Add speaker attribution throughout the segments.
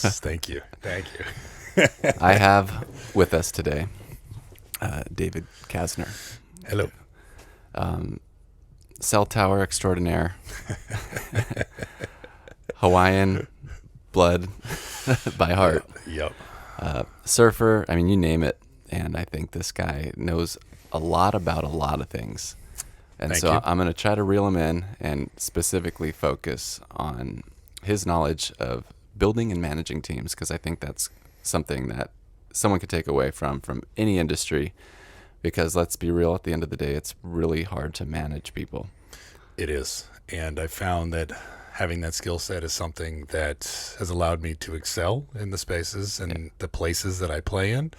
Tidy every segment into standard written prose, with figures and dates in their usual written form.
Speaker 1: Yes, thank you. Thank you.
Speaker 2: I have with us today David Kazner,
Speaker 1: Hello.
Speaker 2: cell tower extraordinaire, Hawaiian blood by heart,
Speaker 1: Yep.
Speaker 2: surfer. I mean, you name it. And I think this guy knows a lot about a lot of things. And
Speaker 1: Thank
Speaker 2: so
Speaker 1: you.
Speaker 2: I'm going to try to reel him in and specifically focus on his knowledge of building and managing teams, because I think that's something that someone could take away from any industry, because let's be real, at the end of the day, it's really hard to manage people.
Speaker 1: It is. And I found that having that skill set is something that has allowed me to excel in the spaces and the places that I play in.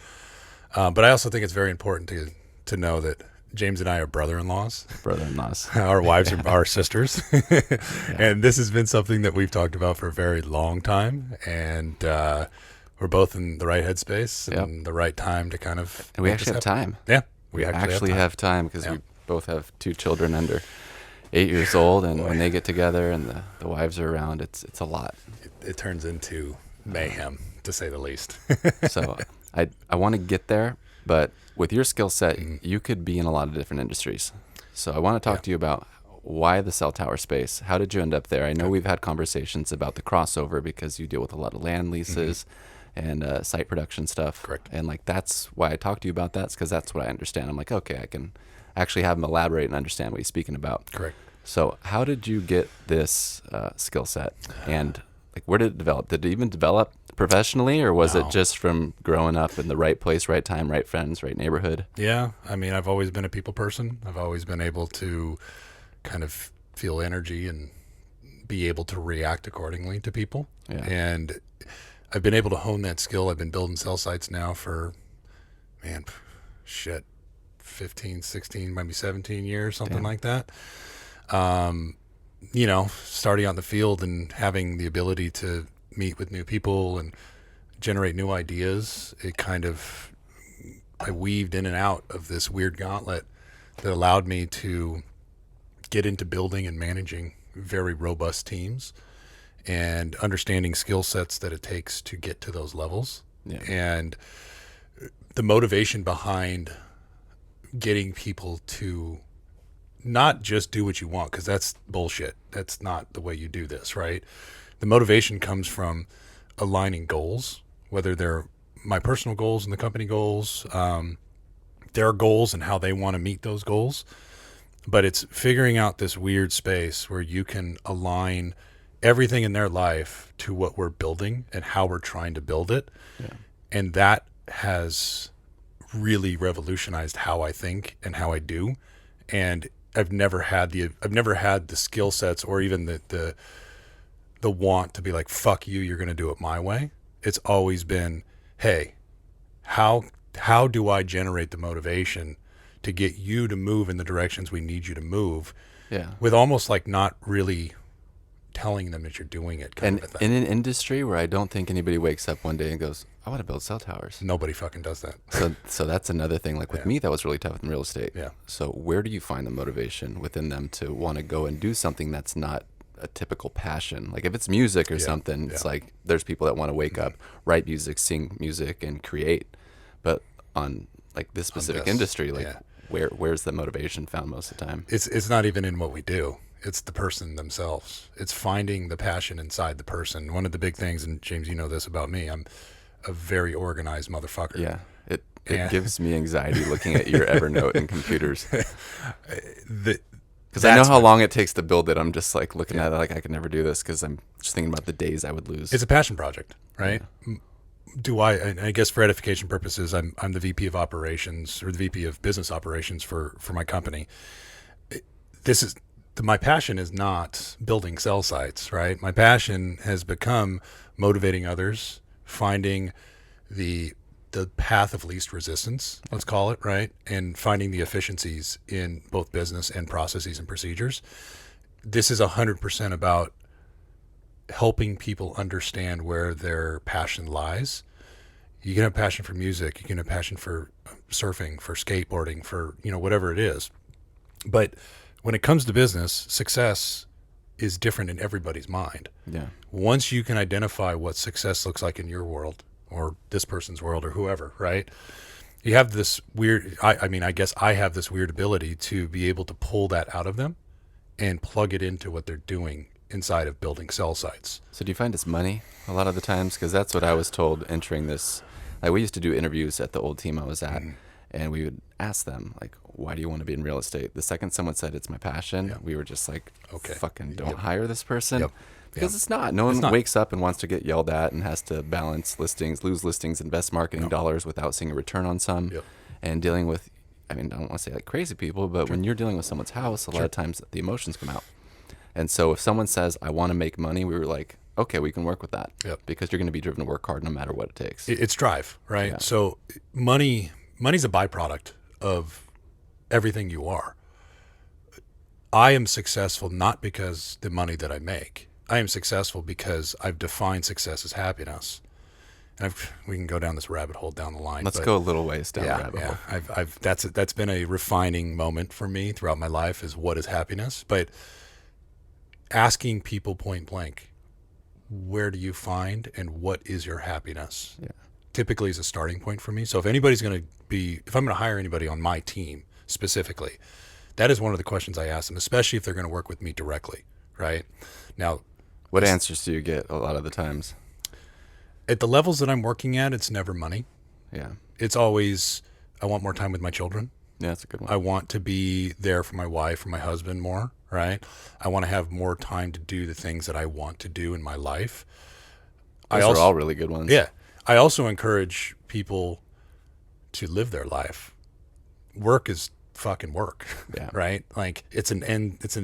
Speaker 1: But I also think it's very important to know that James and I are brother-in-laws.
Speaker 2: Brother-in-laws.
Speaker 1: Our wives are our sisters. And this has been something that we've talked about for a very long time. And we're both in the right headspace and the right time to kind of...
Speaker 2: And we actually have time.
Speaker 1: Yeah.
Speaker 2: We actually have time because we both have 2 children under 8 years old. And when they get together and the wives are around, it's a lot.
Speaker 1: It turns into mayhem, to say the least.
Speaker 2: So I want to get there, but with your skill set, you could be in a lot of different industries. So I want to talk to you about why the cell tower space. How did you end up there? I know we've had conversations about the crossover because you deal with a lot of land leases and site production stuff.
Speaker 1: Correct.
Speaker 2: And like that's why I talked to you about that, because that's what I understand. I'm like, okay, I can actually have him elaborate and understand what he's speaking about.
Speaker 1: Correct.
Speaker 2: So how did you get this skill set, and like where did it develop? Did it even develop professionally, or was it just from growing up in the right place, right time, right friends, right neighborhood?
Speaker 1: Yeah. I mean, I've always been a people person. I've always been able to kind of feel energy and be able to react accordingly to people.
Speaker 2: Yeah.
Speaker 1: And I've been able to hone that skill. I've been building cell sites now for, 15, 16, maybe 17 years, something like that. Starting out in the field and having the ability to meet with new people and generate new ideas, I weaved in and out of this weird gauntlet that allowed me to get into building and managing very robust teams and understanding skill sets that it takes to get to those levels.
Speaker 2: Yeah.
Speaker 1: And the motivation behind getting people to not just do what you want, because that's bullshit. That's not the way you do this, right? The motivation comes from aligning goals, whether they're my personal goals and the company goals, their goals and how they want to meet those goals. But it's figuring out this weird space where you can align everything in their life to what we're building and how we're trying to build it.
Speaker 2: Yeah.
Speaker 1: And that has really revolutionized how I think and how I do. And I've never had the skill sets or even the want to be like, fuck you, you're going to do it my way. It's always been, hey, how do I generate the motivation to get you to move in the directions we need you to move?
Speaker 2: Yeah.
Speaker 1: With almost like not really telling them that you're doing it kind of a thing.
Speaker 2: In an industry where I don't think anybody wakes up one day and goes, I want to build cell towers.
Speaker 1: Nobody fucking does that.
Speaker 2: So that's another thing. Like with me, that was really tough in real estate.
Speaker 1: Yeah.
Speaker 2: So where do you find the motivation within them to want to go and do something that's not a typical passion? Like if it's music or something, it's like there's people that want to wake up, write music, sing music, and create. But on like this specific industry, like where's the motivation found most of the time?
Speaker 1: It's not even in what we do. It's the person themselves. It's finding the passion inside the person. One of the big things, and James, you know this about me, I'm a very organized motherfucker.
Speaker 2: Yeah. It gives me anxiety looking at your Evernote and computers. Because I know how long it takes to build it. I'm just like looking at it like I could never do this because I'm just thinking about the days I would lose.
Speaker 1: It's a passion project, right? Yeah. I guess for edification purposes, I'm the VP of operations or the VP of business operations for my company. My passion is not building cell sites, right? My passion has become motivating others, finding the path of least resistance, let's call it, right? And finding the efficiencies in both business and processes and procedures. This is 100% about helping people understand where their passion lies. You can have passion for music, you can have passion for surfing, for skateboarding, for whatever it is. But when it comes to business, success is different in everybody's mind.
Speaker 2: Yeah.
Speaker 1: Once you can identify what success looks like in your world or this person's world or whoever, right? You have this weird, I mean, I guess I have this weird ability to be able to pull that out of them and plug it into what they're doing inside of building cell sites.
Speaker 2: So do you find it's money a lot of the times? Because that's what I was told entering this. Like, we used to do interviews at the old team I was at, and we would ask them, like, why do you want to be in real estate? The second someone said it's my passion, we were just like,
Speaker 1: okay,
Speaker 2: fucking don't hire this person.
Speaker 1: Yep.
Speaker 2: Because it's not. No one wakes up and wants to get yelled at and has to balance listings, lose listings, invest marketing dollars without seeing a return on some. And dealing with, I mean, I don't want to say like crazy people, but when you're dealing with someone's house, a lot of times the emotions come out. And so if someone says, I want to make money, we were like, okay, we can work with that. Because you're going to be driven to work hard no matter what it takes.
Speaker 1: It's drive, right? So money's a byproduct of everything you are. I am successful not because the money that I make. I am successful because I've defined success as happiness. And we can go down this rabbit hole down the line.
Speaker 2: Let's go a little ways down the rabbit hole.
Speaker 1: That's been a refining moment for me throughout my life, is what is happiness. But asking people point blank, where do you find and what is your happiness? Typically is a starting point for me. So if I'm going to hire anybody on my team specifically, that is one of the questions I ask them, especially if they're going to work with me directly, right? Now,
Speaker 2: what answers do you get a lot of the times?
Speaker 1: At the levels that I'm working at, it's never money.
Speaker 2: Yeah.
Speaker 1: It's always, I want more time with my children.
Speaker 2: Yeah, that's a good one.
Speaker 1: I want to be there for my wife or my husband more, right? I want to have more time to do the things that I want to do in my life.
Speaker 2: Those are all really good ones.
Speaker 1: Yeah. I also encourage people to live their life. Work is fucking work, right? Like, it's an end. It's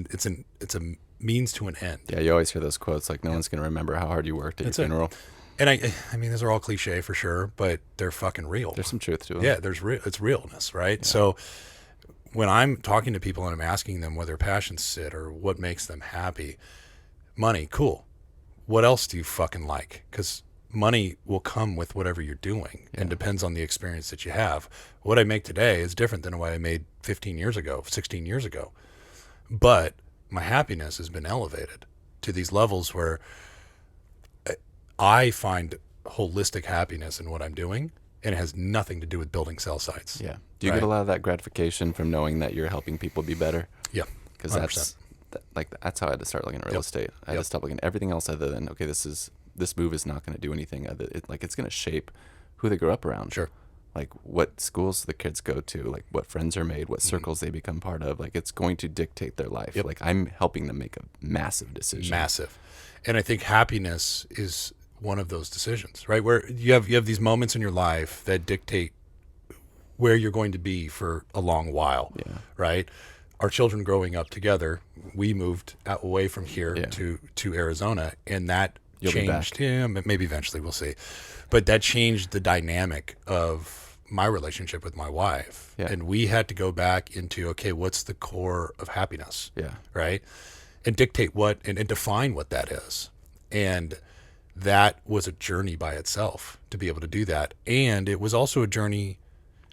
Speaker 1: a means to an end.
Speaker 2: Yeah, you always hear those quotes like, no one's going to remember how hard you worked at your funeral.
Speaker 1: And I mean, those are all cliche for sure, but they're fucking real.
Speaker 2: There's some truth to it.
Speaker 1: Yeah, it's realness, right? Yeah. So when I'm talking to people and I'm asking them where their passions sit or what makes them happy, money, cool. What else do you fucking like? Because money will come with whatever you're doing and depends on the experience that you have. What I make today is different than what I made 15 years ago, 16 years ago. But my happiness has been elevated to these levels where I find holistic happiness in what I'm doing, and it has nothing to do with building cell sites.
Speaker 2: Yeah. Do you get a lot of that gratification from knowing that you're helping people be better?
Speaker 1: Yeah.
Speaker 2: Because that's how I had to start looking at real estate. I had to stop looking at everything else other than, okay, this move is not going to do anything other. It's going to shape who they grow up around.
Speaker 1: Sure.
Speaker 2: Like what schools the kids go to, like what friends are made, what circles they become part of. Like it's going to dictate their life. Like I'm helping them make a massive decision.
Speaker 1: Massive. And I think happiness is one of those decisions, right? Where you have these moments in your life that dictate where you're going to be for a long while, right? Our children growing up together, we moved away from here to Arizona, and that changed. Yeah, maybe eventually, we'll see. But that changed the dynamic of my relationship with my wife. And we had to go back into, okay, what's the core of happiness? Right? And dictate what, and define what that is. And that was a journey by itself to be able to do that. And it was also a journey.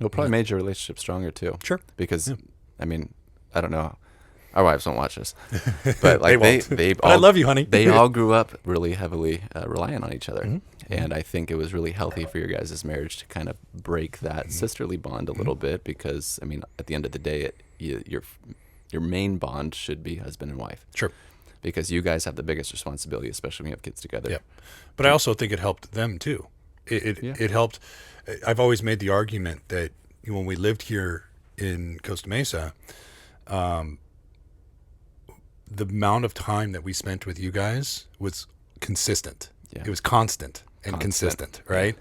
Speaker 2: It probably made your relationship stronger too.
Speaker 1: Sure.
Speaker 2: Because, I mean, I don't know. Our wives don't watch this. But like they all,
Speaker 1: I love you, honey.
Speaker 2: They all grew up really heavily relying on each other. And I think it was really healthy for your guys' marriage to kind of break that sisterly bond a little bit because, I mean, at the end of the day, your main bond should be husband and wife.
Speaker 1: Sure.
Speaker 2: Because you guys have the biggest responsibility, especially when you have kids together.
Speaker 1: Yeah. But I also think it helped them too. It helped. I've always made the argument that when we lived here in Costa Mesa, the amount of time that we spent with you guys was consistent. It was constant and consistent, right?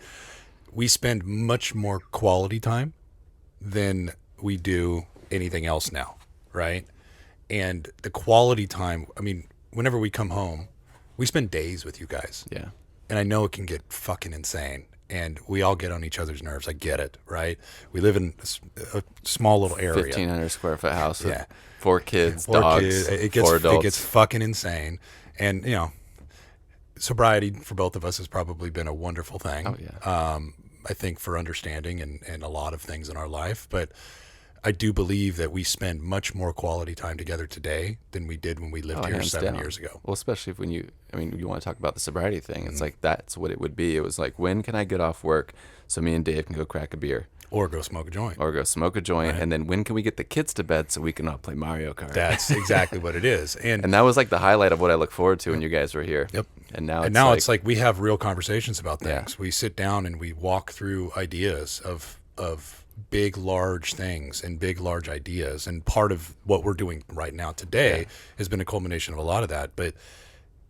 Speaker 1: We spend much more quality time than we do anything else now, right? And the quality time, I mean, whenever we come home, we spend days with you guys.
Speaker 2: Yeah.
Speaker 1: And I know it can get fucking insane. And we all get on each other's nerves. I get it, right? We live in a small little area.
Speaker 2: 1,500 square foot house with 4 kids, dogs,
Speaker 1: It
Speaker 2: 4 adults.
Speaker 1: It gets fucking insane. And, you know, sobriety for both of us has probably been a wonderful thing.
Speaker 2: Oh, yeah.
Speaker 1: I think for understanding and a lot of things in our life. But I do believe that we spend much more quality time together today than we did when we lived here
Speaker 2: hands
Speaker 1: 7
Speaker 2: down.
Speaker 1: years ago.
Speaker 2: Well, especially when you want to talk about the sobriety thing. It's like that's what it would be. It was like, when can I get off work so me and Dave can go crack a beer?
Speaker 1: Or go smoke a joint.
Speaker 2: Or go smoke a joint.
Speaker 1: Right.
Speaker 2: And then when can we get the kids to bed so we can all play Mario Kart?
Speaker 1: That's exactly what it is. And
Speaker 2: that was like the highlight of what I look forward to when you guys were here.
Speaker 1: Yep.
Speaker 2: And now
Speaker 1: it's like we have real conversations about things. We sit down and we walk through ideas of big, large things and big, large ideas. And part of what we're doing right now today has been a culmination of a lot of that. But,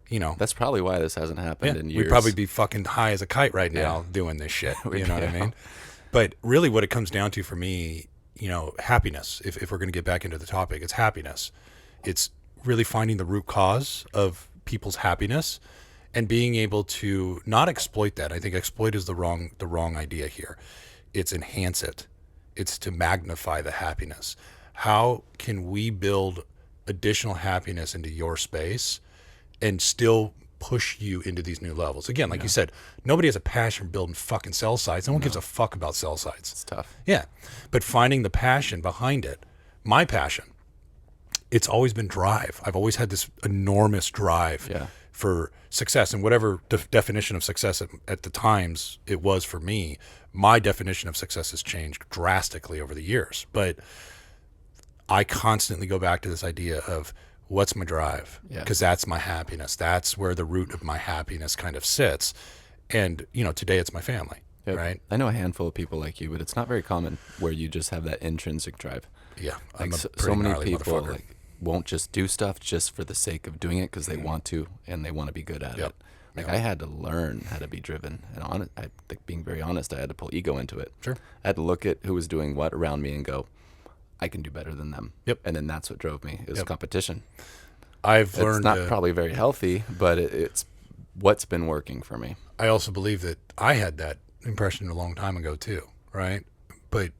Speaker 2: that's probably why this hasn't happened in years.
Speaker 1: We'd probably be fucking high as a kite right now doing this shit. You know what I mean? But really what it comes down to for me, happiness, if we're going to get back into the topic, it's happiness. It's really finding the root cause of people's happiness and being able to not exploit that. I think exploit is the wrong idea here. It's enhance it. It's to magnify the happiness. How can we build additional happiness into your space and still push you into these new levels? Again, like you said, nobody has a passion for building fucking cell sites. No one gives a fuck about cell sites.
Speaker 2: It's tough.
Speaker 1: Yeah. But finding the passion behind it, my passion, it's always been drive. I've always had this enormous drive for success, and whatever definition of success at the times it was for me, my definition of success has changed drastically over the years. But I constantly go back to this idea of what's my drive? Because that's my happiness. That's where the root of my happiness kind of sits. And, today it's my family, right?
Speaker 2: I know a handful of people like you, but it's not very common where you just have that intrinsic drive.
Speaker 1: Yeah.
Speaker 2: Like so many people won't just do stuff just for the sake of doing it because they want to and they want to be good at it. Like I had to learn how to be driven. And I think, being very honest, I had to pull ego into it.
Speaker 1: Sure.
Speaker 2: I had to look at who was doing what around me and go, I can do better than them.
Speaker 1: Yep.
Speaker 2: And then that's what drove me. It was competition.
Speaker 1: I've learned
Speaker 2: it's not probably very healthy, but it's what's been working for me.
Speaker 1: I also believe that I had that impression a long time ago too, right? But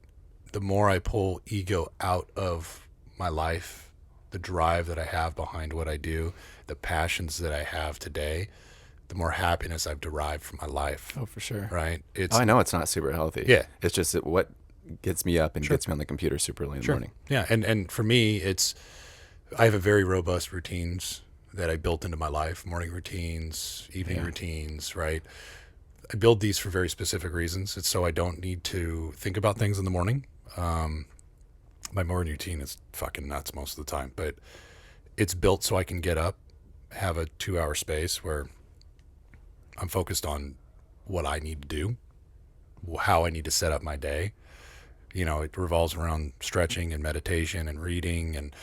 Speaker 1: the more I pull ego out of my life, the drive that I have behind what I do, the passions that I have today, the more happiness I've derived from my life.
Speaker 2: Oh, for sure.
Speaker 1: Right?
Speaker 2: I know it's not super healthy.
Speaker 1: Yeah.
Speaker 2: It's just that what gets me up and gets me on the computer super early in the morning.
Speaker 1: Yeah. And for me, I have a very robust routines that I built into my life, morning routines, evening routines, right? I build these for very specific reasons. It's so I don't need to think about things in the morning. My morning routine is fucking nuts most of the time, but it's built so I can get up, have a 2-hour space where I'm focused on what I need to do, how I need to set up my day. It revolves around stretching and meditation and reading and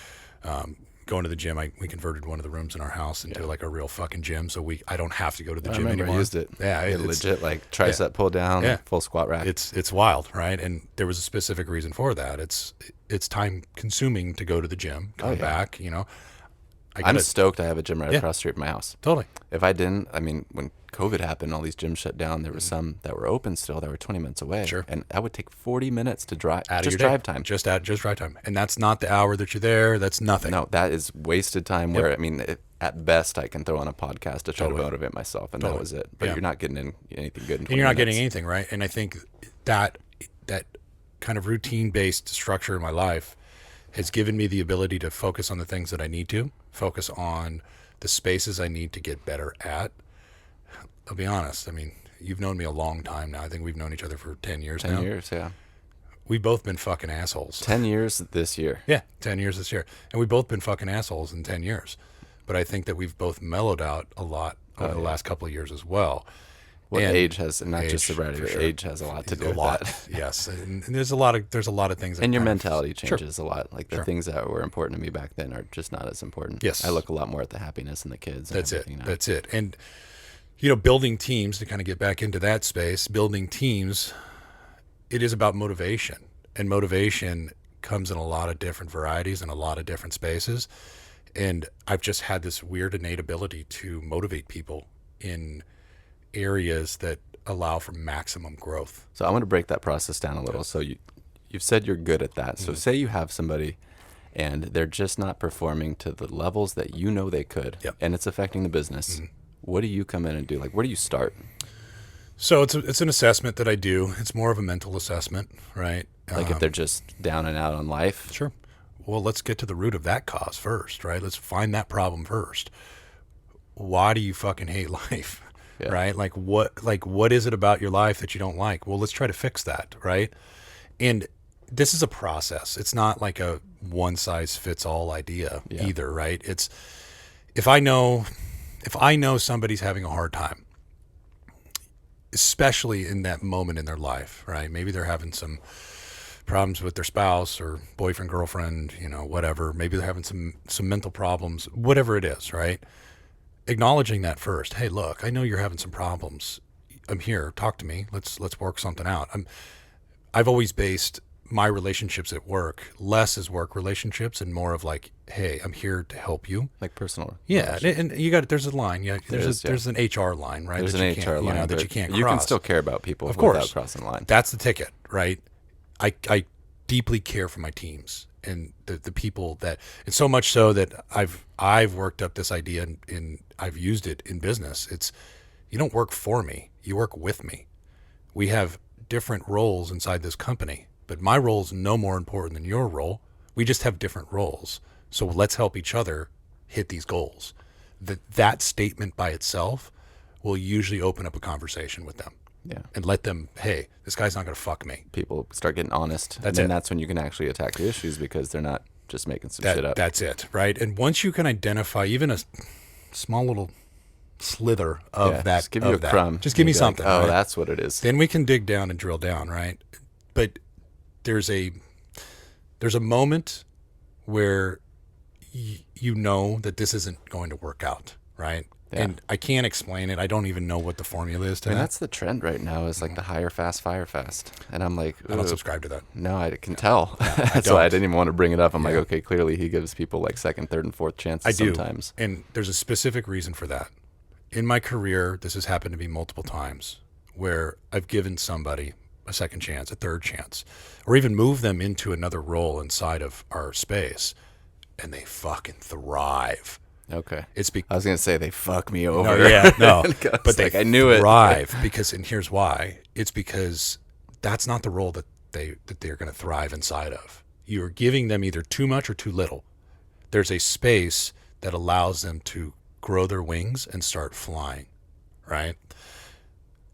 Speaker 1: going to the gym. We converted one of the rooms in our house into like a real fucking gym, so I don't have to go to the gym anymore.
Speaker 2: I used it.
Speaker 1: Yeah,
Speaker 2: it's legit, like tricep pull down, full squat rack.
Speaker 1: It's wild, right? And there was a specific reason for that. It's time consuming to go to the gym, come back. I'm
Speaker 2: stoked I have a gym right across the street from my house.
Speaker 1: Totally.
Speaker 2: If I didn't, when COVID happened, all these gyms shut down. There were some that were open still that were 20 minutes away.
Speaker 1: Sure.
Speaker 2: And that would take 40 minutes to drive.
Speaker 1: Out of
Speaker 2: just
Speaker 1: your
Speaker 2: drive
Speaker 1: day.
Speaker 2: time.
Speaker 1: Just drive time. And that's not the hour that you're there. That's nothing.
Speaker 2: No, that is wasted time where, at best, I can throw on a podcast to try to motivate myself, and that was it. But you're not getting anything good in 20
Speaker 1: And you're not
Speaker 2: minutes.
Speaker 1: getting anything, right? And I think that kind of routine-based structure in my life has given me the ability to focus on the things that I need to, focus on the spaces I need to get better at. I'll be honest. You've known me a long time now. I think we've known each other for 10 years now.
Speaker 2: 10 years, yeah.
Speaker 1: We've both been fucking assholes.
Speaker 2: 10 years this year.
Speaker 1: Yeah, 10 years this year. And we've both been fucking assholes in 10 years. But I think that we've both mellowed out a lot over the last couple of years as well.
Speaker 2: Well,
Speaker 1: and
Speaker 2: age has, and not just sobriety, but
Speaker 1: sure.
Speaker 2: age has a lot to do with that.
Speaker 1: Yes. And there's a lot of things. That
Speaker 2: and your
Speaker 1: kind of-
Speaker 2: mentality changes a lot. Like the things that were important to me back then are just not as important.
Speaker 1: Yes.
Speaker 2: I look a lot more at the happiness and the kids.
Speaker 1: That's
Speaker 2: and everything now.
Speaker 1: That's it. And, building teams, to kind of get back into that space, building teams, it is about motivation. And motivation comes in a lot of different varieties and a lot of different spaces. And I've just had this weird innate ability to motivate people in areas that allow for maximum growth.
Speaker 2: So I want to break that process down a little. So you've said you're good at that. So say you have somebody and they're just not performing to the levels that they could, and it's affecting the business. What do you come in and do? Like, where do you start?
Speaker 1: So it's an assessment that I do. It's more of a mental assessment, right?
Speaker 2: Like if they're just down and out on life.
Speaker 1: Sure. Well, let's get to the root of that cause first, right? Let's find that problem first. Why do you fucking hate life?
Speaker 2: Yeah.
Speaker 1: Right? What is it about your life that you don't like? Well, let's try to fix that, right? And this is a process. It's not like a one size fits all idea either, right? It's if I know somebody's having a hard time, especially in that moment in their life, right? Maybe they're having some problems with their spouse or boyfriend, girlfriend, whatever. Maybe they're having some mental problems, whatever it is, right? Acknowledging that first. Hey, look, I know you're having some problems. I'm here. Talk to me. Let's work something out. I've always based my relationships at work less as work relationships and more of like, hey, I'm here to help you.
Speaker 2: Like personal.
Speaker 1: Yeah, and you got there's a line. Yeah, there's an HR line, right?
Speaker 2: There's an HR line
Speaker 1: that you can't cross.
Speaker 2: You can still care about people
Speaker 1: of course,
Speaker 2: without crossing the line.
Speaker 1: That's the ticket, right? I deeply care for my teams and the people that, and so much so that I've worked up this idea and I've used it in business. It's you don't work for me, you work with me. We have different roles inside this company, but my role is no more important than your role. We just have different roles. So let's help each other hit these goals. That statement by itself will usually open up a conversation with them.
Speaker 2: Yeah.
Speaker 1: And let them, hey, this guy's not going to fuck me.
Speaker 2: People start getting honest. That's when you can actually attack the issues because they're not just making some shit up.
Speaker 1: That's it, right? And once you can identify even a small little slither of that.
Speaker 2: Just give you a crumb.
Speaker 1: Just give me something.
Speaker 2: Like, oh,
Speaker 1: right?
Speaker 2: that's what it is.
Speaker 1: Then we can dig down and drill down, right? But there's a moment where you know that this isn't going to work out, right? Yeah. And I can't explain it. I don't even know what the formula is to that.
Speaker 2: That's the trend right now is like the hire fast, fire fast. And I'm like,
Speaker 1: I don't subscribe to that.
Speaker 2: No, I can tell. That's why I didn't even want to bring it up. I'm like, okay, clearly he gives people like second, third, and fourth chances sometimes.
Speaker 1: And there's a specific reason for that. In my career, this has happened to me multiple times where I've given somebody a second chance, a third chance, or even moved them into another role inside of our space, and they fucking thrive.
Speaker 2: Okay. I was going to say they fuck me over.
Speaker 1: No. But they
Speaker 2: I knew
Speaker 1: thrive because, and here's why. It's because that's not the role that they're going to thrive inside of. You're giving them either too much or too little. There's a space that allows them to grow their wings and start flying, right?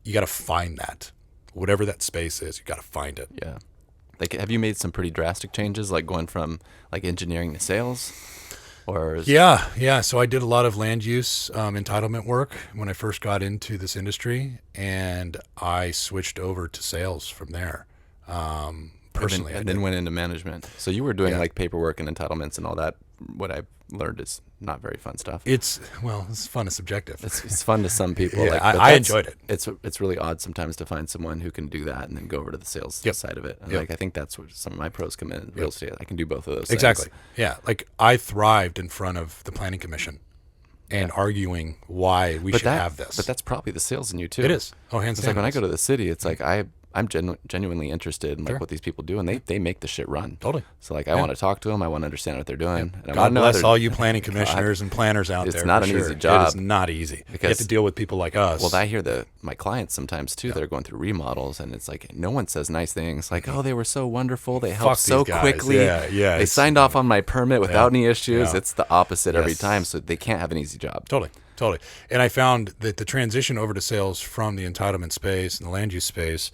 Speaker 1: You got to find that. Whatever that space is, you got to find it.
Speaker 2: Yeah. Like, have you made some pretty drastic changes, like going from like engineering to sales? Yeah.
Speaker 1: So I did a lot of land use entitlement work when I first got into this industry, and I switched over to sales from there. Personally,
Speaker 2: and then went into management. So you were doing like paperwork and entitlements and all that. What I've learned is not very fun stuff.
Speaker 1: It's fun and subjective.
Speaker 2: It's fun to some people.
Speaker 1: Yeah, I enjoyed it.
Speaker 2: It's really odd sometimes to find someone who can do that and then go over to the sales side of it. And like I think that's where some of my pros come in real estate. I can do both of those.
Speaker 1: Exactly.
Speaker 2: Things.
Speaker 1: Yeah. Like I thrived in front of the planning commission and arguing why we should have this.
Speaker 2: But that's probably the sales in you too.
Speaker 1: It is. Oh, hands down.
Speaker 2: It's like when I go to the city, it's like I'm genuinely interested in like what these people do, and they make the shit run.
Speaker 1: Totally.
Speaker 2: So like I want to talk to them. I want to understand what they're doing.
Speaker 1: And God bless all you planning commissioners and planners out there.
Speaker 2: It's not an easy job.
Speaker 1: It is not easy. You have to deal with people like us.
Speaker 2: Well, I hear my clients sometimes too. They're going through remodels, and it's like no one says nice things. Like, oh, they were so wonderful. They helped so quickly.
Speaker 1: Yeah.
Speaker 2: They signed off on my permit without any issues. It's the opposite every time. So they can't have an easy job.
Speaker 1: Totally. And I found that the transition over to sales from the entitlement space and the land use space,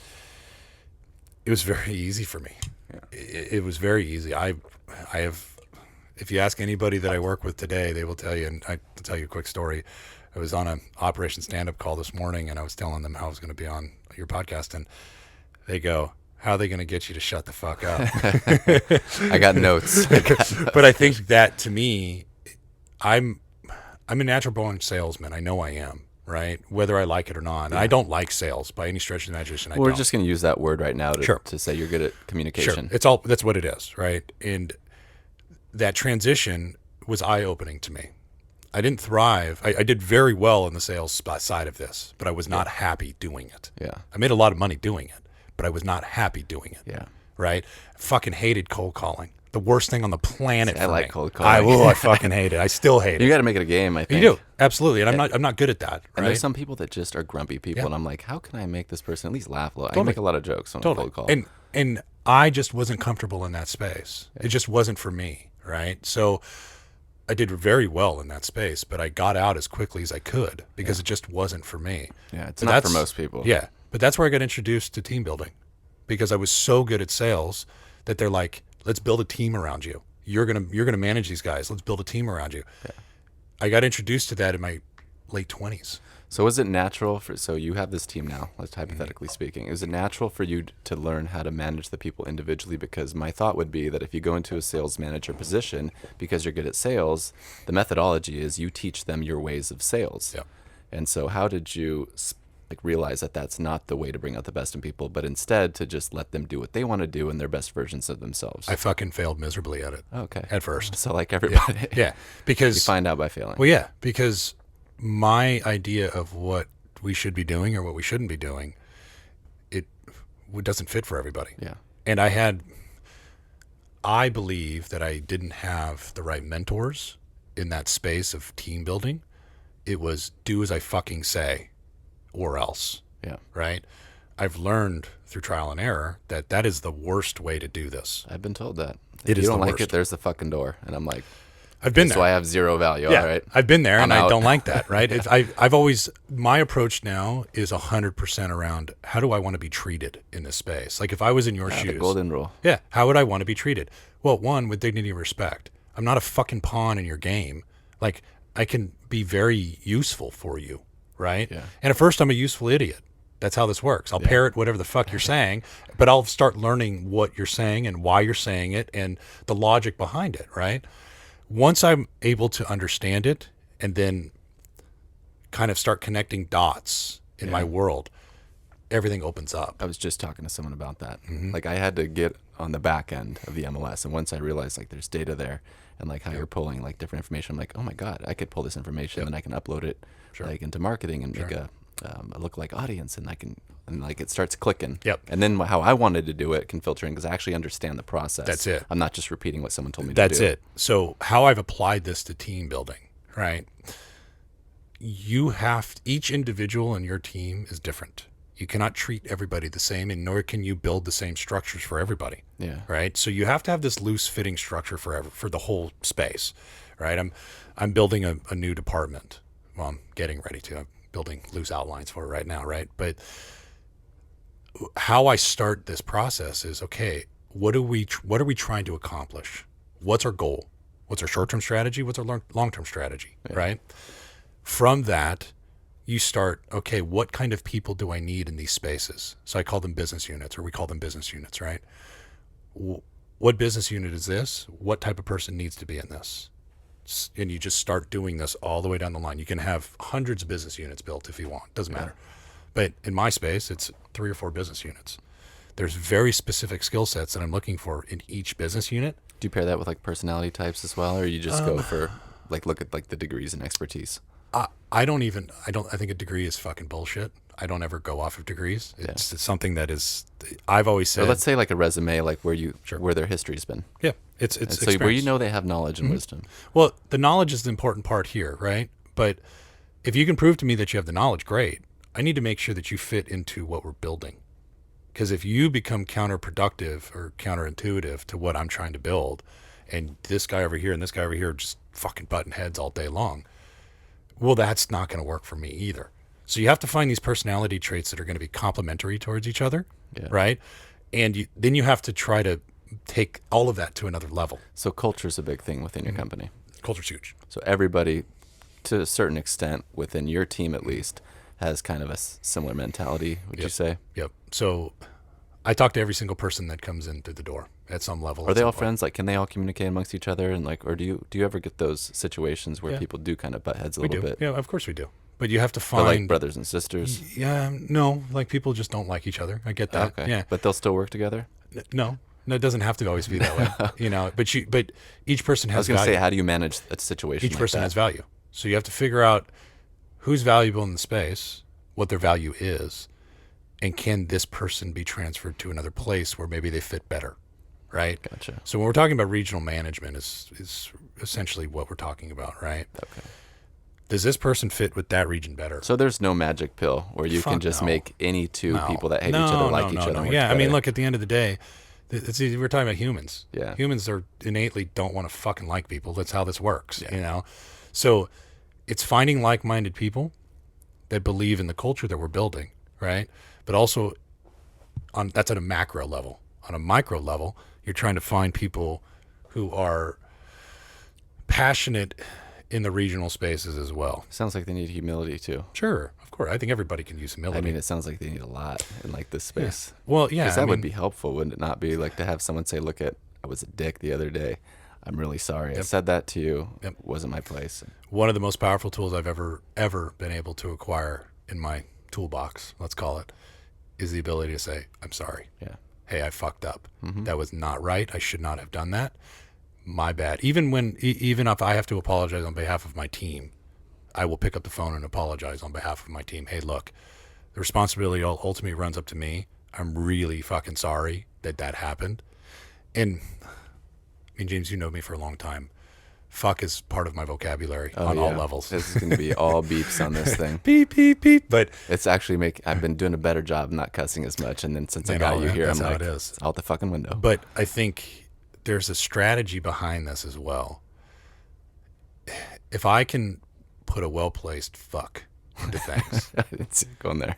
Speaker 1: it was very easy for me. Yeah. It was very easy. I have, if you ask anybody that I work with today, they will tell you, and I'll tell you a quick story. I was on an Operation Stand-Up call this morning, and I was telling them how I was going to be on your podcast, and they go, how are they going to get you to shut the fuck up?
Speaker 2: I got notes.
Speaker 1: But I think that to me, I'm a natural born salesman. I know I am. Right, whether I like it or not. And I don't like sales by any stretch of the imagination.
Speaker 2: We're just going to use that word right now to say you're good at communication.
Speaker 1: Sure. That's what it is, right? And that transition was eye-opening to me. I didn't thrive. I did very well in the sales side of this, but I was not happy doing it.
Speaker 2: Yeah.
Speaker 1: I made a lot of money doing it, but I was not happy doing it.
Speaker 2: Yeah.
Speaker 1: Right? I fucking hated cold calling. The worst thing on the planet.
Speaker 2: I
Speaker 1: for
Speaker 2: like
Speaker 1: me.
Speaker 2: cold calling.
Speaker 1: I fucking hate it. I still hate it.
Speaker 2: You got to make it a game, I think.
Speaker 1: You do, absolutely, and I'm not good at that. Right?
Speaker 2: And there's some people that just are grumpy people,
Speaker 1: Yeah.
Speaker 2: and I'm like, how can I make this person at least laugh a little? I
Speaker 1: Totally.
Speaker 2: make a lot of jokes on a cold call.
Speaker 1: And I just wasn't comfortable in that space. It just wasn't for me, right? So I did very well in that space, but I got out as quickly as I could because it just wasn't for me.
Speaker 2: Yeah, it's
Speaker 1: But
Speaker 2: not for
Speaker 1: that's-
Speaker 2: most people.
Speaker 1: Yeah, but that's where I got introduced to team building because I was so good at sales that they're like, let's build a team around you. You're gonna manage these guys. Let's build a team around you. Yeah. I got introduced to that in my late 20s.
Speaker 2: So is it natural so you have this team now, let's hypothetically speaking. Is it natural for you to learn how to manage the people individually? Because my thought would be that if you go into a sales manager position, because you're good at sales, the methodology is you teach them your ways of sales.
Speaker 1: Yeah.
Speaker 2: And so how did you realize that that's not the way to bring out the best in people, but instead to just let them do what they want to do and their best versions of themselves?
Speaker 1: I fucking failed miserably at it.
Speaker 2: Okay.
Speaker 1: At first.
Speaker 2: So like everybody.
Speaker 1: Yeah. Because
Speaker 2: you find out by failing.
Speaker 1: Well, yeah, because my idea of what we should be doing or what we shouldn't be doing, it doesn't fit for everybody.
Speaker 2: Yeah.
Speaker 1: And I believe that I didn't have the right mentors in that space of team building. It was do as I fucking say or else.
Speaker 2: Yeah.
Speaker 1: Right? I've learned through trial and error that is the worst way to do this.
Speaker 2: I've been told that.
Speaker 1: It
Speaker 2: If
Speaker 1: is
Speaker 2: you don't
Speaker 1: the
Speaker 2: like
Speaker 1: worst.
Speaker 2: it, there's the fucking door. And I'm like,
Speaker 1: I've been
Speaker 2: so
Speaker 1: there.
Speaker 2: I have zero value.
Speaker 1: Yeah,
Speaker 2: All right.
Speaker 1: I've been there, and
Speaker 2: I'm
Speaker 1: I
Speaker 2: out.
Speaker 1: don't like that, right? I've always, my approach now is 100% around how do I want to be treated in this space? Like if I was in your
Speaker 2: The
Speaker 1: shoes,
Speaker 2: golden rule.
Speaker 1: yeah, how would I want to be treated? Well, one, with dignity and respect. I'm not a fucking pawn in your game. Like I can be very useful for you, right?
Speaker 2: Yeah.
Speaker 1: And at first I'm a useful idiot. That's how this works. I'll parrot whatever the fuck you're saying, but I'll start learning what you're saying and why you're saying it and the logic behind it, right? Once I'm able to understand it and then kind of start connecting dots in my world, everything opens up.
Speaker 2: I was just talking to someone about that. Like I had to get on the back end of the MLS, and once I realized like there's data there and like how you're pulling like different information, I'm like, oh my god, I could pull this information and I can upload it like into marketing and make a lookalike audience, and like it starts clicking.
Speaker 1: Yep.
Speaker 2: And then how I wanted to do it can filter in because I actually understand the process.
Speaker 1: That's it.
Speaker 2: I'm not just repeating what someone told me to do.
Speaker 1: That's it. So how I've applied this to team building, right? Each individual in your team is different. You cannot treat everybody the same, and nor can you build the same structures for everybody.
Speaker 2: Yeah.
Speaker 1: Right. So you have to have this loose fitting structure for the whole space, right? I'm building a new department. Well, I'm getting ready to. I'm building loose outlines for it right now, right? But how I start this process is okay. What are we trying to accomplish? What's our goal? What's our short-term strategy? What's our long-term strategy? Right. From that, you start, okay, what kind of people do I need in these spaces? So I call them business units, or we call them business units, right? What business unit is this? What type of person needs to be in this? And you just start doing this all the way down the line. You can have hundreds of business units built if you want. Doesn't matter. But in my space, it's 3 or 4 business units. There's very specific skill sets that I'm looking for in each business unit.
Speaker 2: Do you pair that with like personality types as well, or you just go for like look at like the degrees and expertise?
Speaker 1: I think a degree is fucking bullshit. I don't ever go off of degrees. It's something that is, I've always said.
Speaker 2: Or let's say like a resume, like where their history's been.
Speaker 1: Yeah, it's
Speaker 2: So where you know they have knowledge and wisdom.
Speaker 1: Well, the knowledge is the important part here, right? But if you can prove to me that you have the knowledge, great. I need to make sure that you fit into what we're building. Because if you become counterproductive or counterintuitive to what I'm trying to build, and this guy over here and this guy over here are just fucking butting heads all day long, well, that's not going to work for me either. So you have to find these personality traits that are going to be complementary towards each other, right? And then you have to try to take all of that to another level.
Speaker 2: So culture's a big thing within your company.
Speaker 1: Culture's huge.
Speaker 2: So everybody, to a certain extent, within your team at least, has kind of a similar mentality, would you say?
Speaker 1: Yep. So I talk to every single person that comes in through the door at some level.
Speaker 2: Are they all friends? Like, can they all communicate amongst each other? And like, or do you ever get those situations where people do kind of butt heads a little bit?
Speaker 1: Yeah, of course we do. But you have to
Speaker 2: But
Speaker 1: find
Speaker 2: like brothers and sisters.
Speaker 1: Yeah, no, like people just don't like each other. I get that.
Speaker 2: Okay.
Speaker 1: Yeah.
Speaker 2: But they'll still work together?
Speaker 1: No, it doesn't have to always be that way. But each person has
Speaker 2: I was going to
Speaker 1: value.
Speaker 2: say, how do you manage a situation
Speaker 1: Each
Speaker 2: like
Speaker 1: person
Speaker 2: that?
Speaker 1: has value. So you have to figure out who's valuable in the space, what their value is, and can this person be transferred to another place where maybe they fit better, right?
Speaker 2: Gotcha.
Speaker 1: So when we're talking about regional management is essentially what we're talking about, right?
Speaker 2: Okay.
Speaker 1: Does this person fit with that region better?
Speaker 2: So there's no magic pill where you can
Speaker 1: Fuck
Speaker 2: just
Speaker 1: no.
Speaker 2: make any two
Speaker 1: No.
Speaker 2: people that hate each other like each other. And work
Speaker 1: Yeah, I mean,
Speaker 2: together.
Speaker 1: look, at the end of the day, we're talking about humans.
Speaker 2: Yeah.
Speaker 1: Humans are innately don't want to fucking like people. That's how this works, you know? So it's finding like-minded people that believe in the culture that we're building, right? But also that's at a macro level. On a micro level, you're trying to find people who are passionate in the regional spaces as well.
Speaker 2: Sounds like they need humility too.
Speaker 1: Sure, of course. I think everybody can use humility.
Speaker 2: I mean, it sounds like they need a lot in like this space.
Speaker 1: Yeah. Well, yeah,
Speaker 2: because that would be helpful, wouldn't it not be? Like to have someone say, "Look, I was a dick the other day. I'm really sorry. I said that to you. It wasn't my place."
Speaker 1: One of the most powerful tools I've ever been able to acquire in my toolbox, let's call it, is the ability to say, "I'm sorry.
Speaker 2: Yeah.
Speaker 1: Hey, I fucked up. That was not right. I should not have done that. My bad." Even if I have to apologize on behalf of my team, I will pick up the phone and apologize on behalf of my team. Hey, look, the responsibility ultimately runs up to me. I'm really fucking sorry that happened. And I mean, James, you know me for a long time. Fuck is part of my vocabulary on all levels.
Speaker 2: This is going to be all beeps on this thing.
Speaker 1: Beep, beep, beep. But
Speaker 2: it's actually I've been doing a better job of not cussing as much. And then since I got you here, I'm like, it's out the fucking window.
Speaker 1: But I think there's a strategy behind this as well. If I can put a well-placed fuck into things.
Speaker 2: I didn't see it going there.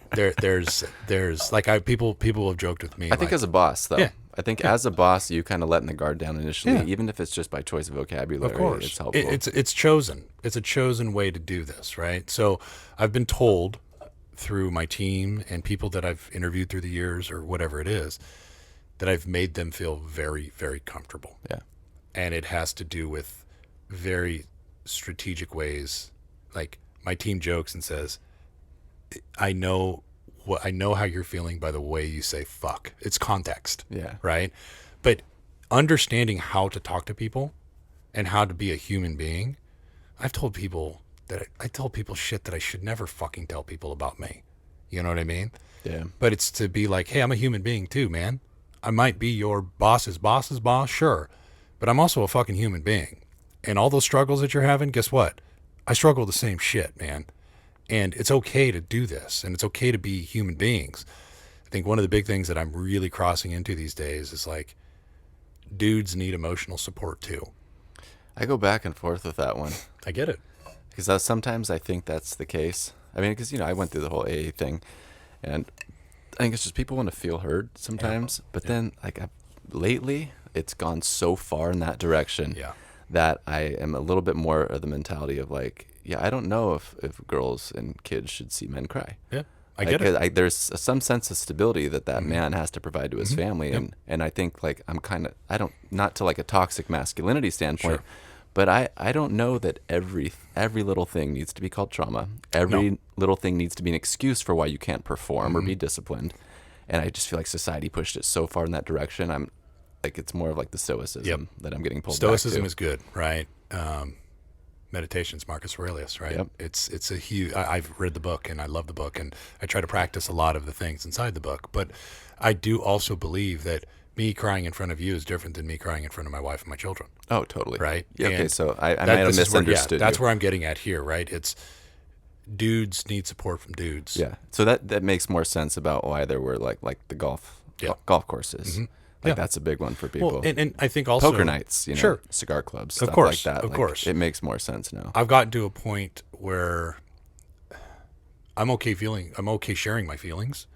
Speaker 1: There's like people have joked with me.
Speaker 2: I think as a boss though.
Speaker 1: Yeah.
Speaker 2: I think as a boss, you kind of letting the guard down initially, even if it's just by choice of vocabulary.
Speaker 1: Of course,
Speaker 2: it's helpful.
Speaker 1: It's chosen. It's a chosen way to do this, right? So I've been told through my team and people that I've interviewed through the years or whatever it is, that I've made them feel very, very comfortable.
Speaker 2: Yeah.
Speaker 1: And it has to do with very strategic ways. Like my team jokes and says, I know how you're feeling by the way you say fuck. It's context.
Speaker 2: Yeah.
Speaker 1: Right? But understanding how to talk to people and how to be a human being, I've told people that I tell people shit that I should never fucking tell people about me. You know what I mean?
Speaker 2: Yeah.
Speaker 1: But it's to be like, hey, I'm a human being too, man. I might be your boss's boss, sure. But I'm also a fucking human being. And all those struggles that you're having, guess what? I struggle with the same shit, man. And it's okay to do this, and it's okay to be human beings. I think one of the big things that I'm really crossing into these days is like, dudes need emotional support too.
Speaker 2: I go back and forth with that one.
Speaker 1: I get it.
Speaker 2: Because sometimes I think that's the case. I mean, because, I went through the whole AA thing, and I think it's just people want to feel heard sometimes. But then, lately, it's gone so far in that direction that I am a little bit more of the mentality of like, I don't know if girls and kids should see men cry.
Speaker 1: Yeah, I get it.
Speaker 2: There's some sense of stability that man has to provide to his family. And I think I'm kind of, not to like a toxic masculinity standpoint, but I don't know that every little thing needs to be called trauma. Every little thing needs to be an excuse for why you can't perform or be disciplined. And I just feel like society pushed it so far in that direction. I'm like, it's more of like the stoicism that I'm getting pulled back to.
Speaker 1: Stoicism is good, right? Meditation's Marcus Aurelius, right?
Speaker 2: Yep.
Speaker 1: It's a huge. I've read the book and I love the book, and I try to practice a lot of the things inside the book. But I do also believe that me crying in front of you is different than me crying in front of my wife and my children.
Speaker 2: Oh, totally.
Speaker 1: Right.
Speaker 2: Yeah, okay, so I might have misunderstood.
Speaker 1: That's where I'm getting at here, right? It's dudes need support from dudes.
Speaker 2: Yeah. So that makes more sense about why there were like the golf courses.
Speaker 1: Mm-hmm.
Speaker 2: That's a big one for people.
Speaker 1: Well, and I think also
Speaker 2: poker nights, cigar clubs, stuff
Speaker 1: like
Speaker 2: that.
Speaker 1: Of course.
Speaker 2: It makes more sense now.
Speaker 1: I've gotten to a point where I'm okay sharing my feelings.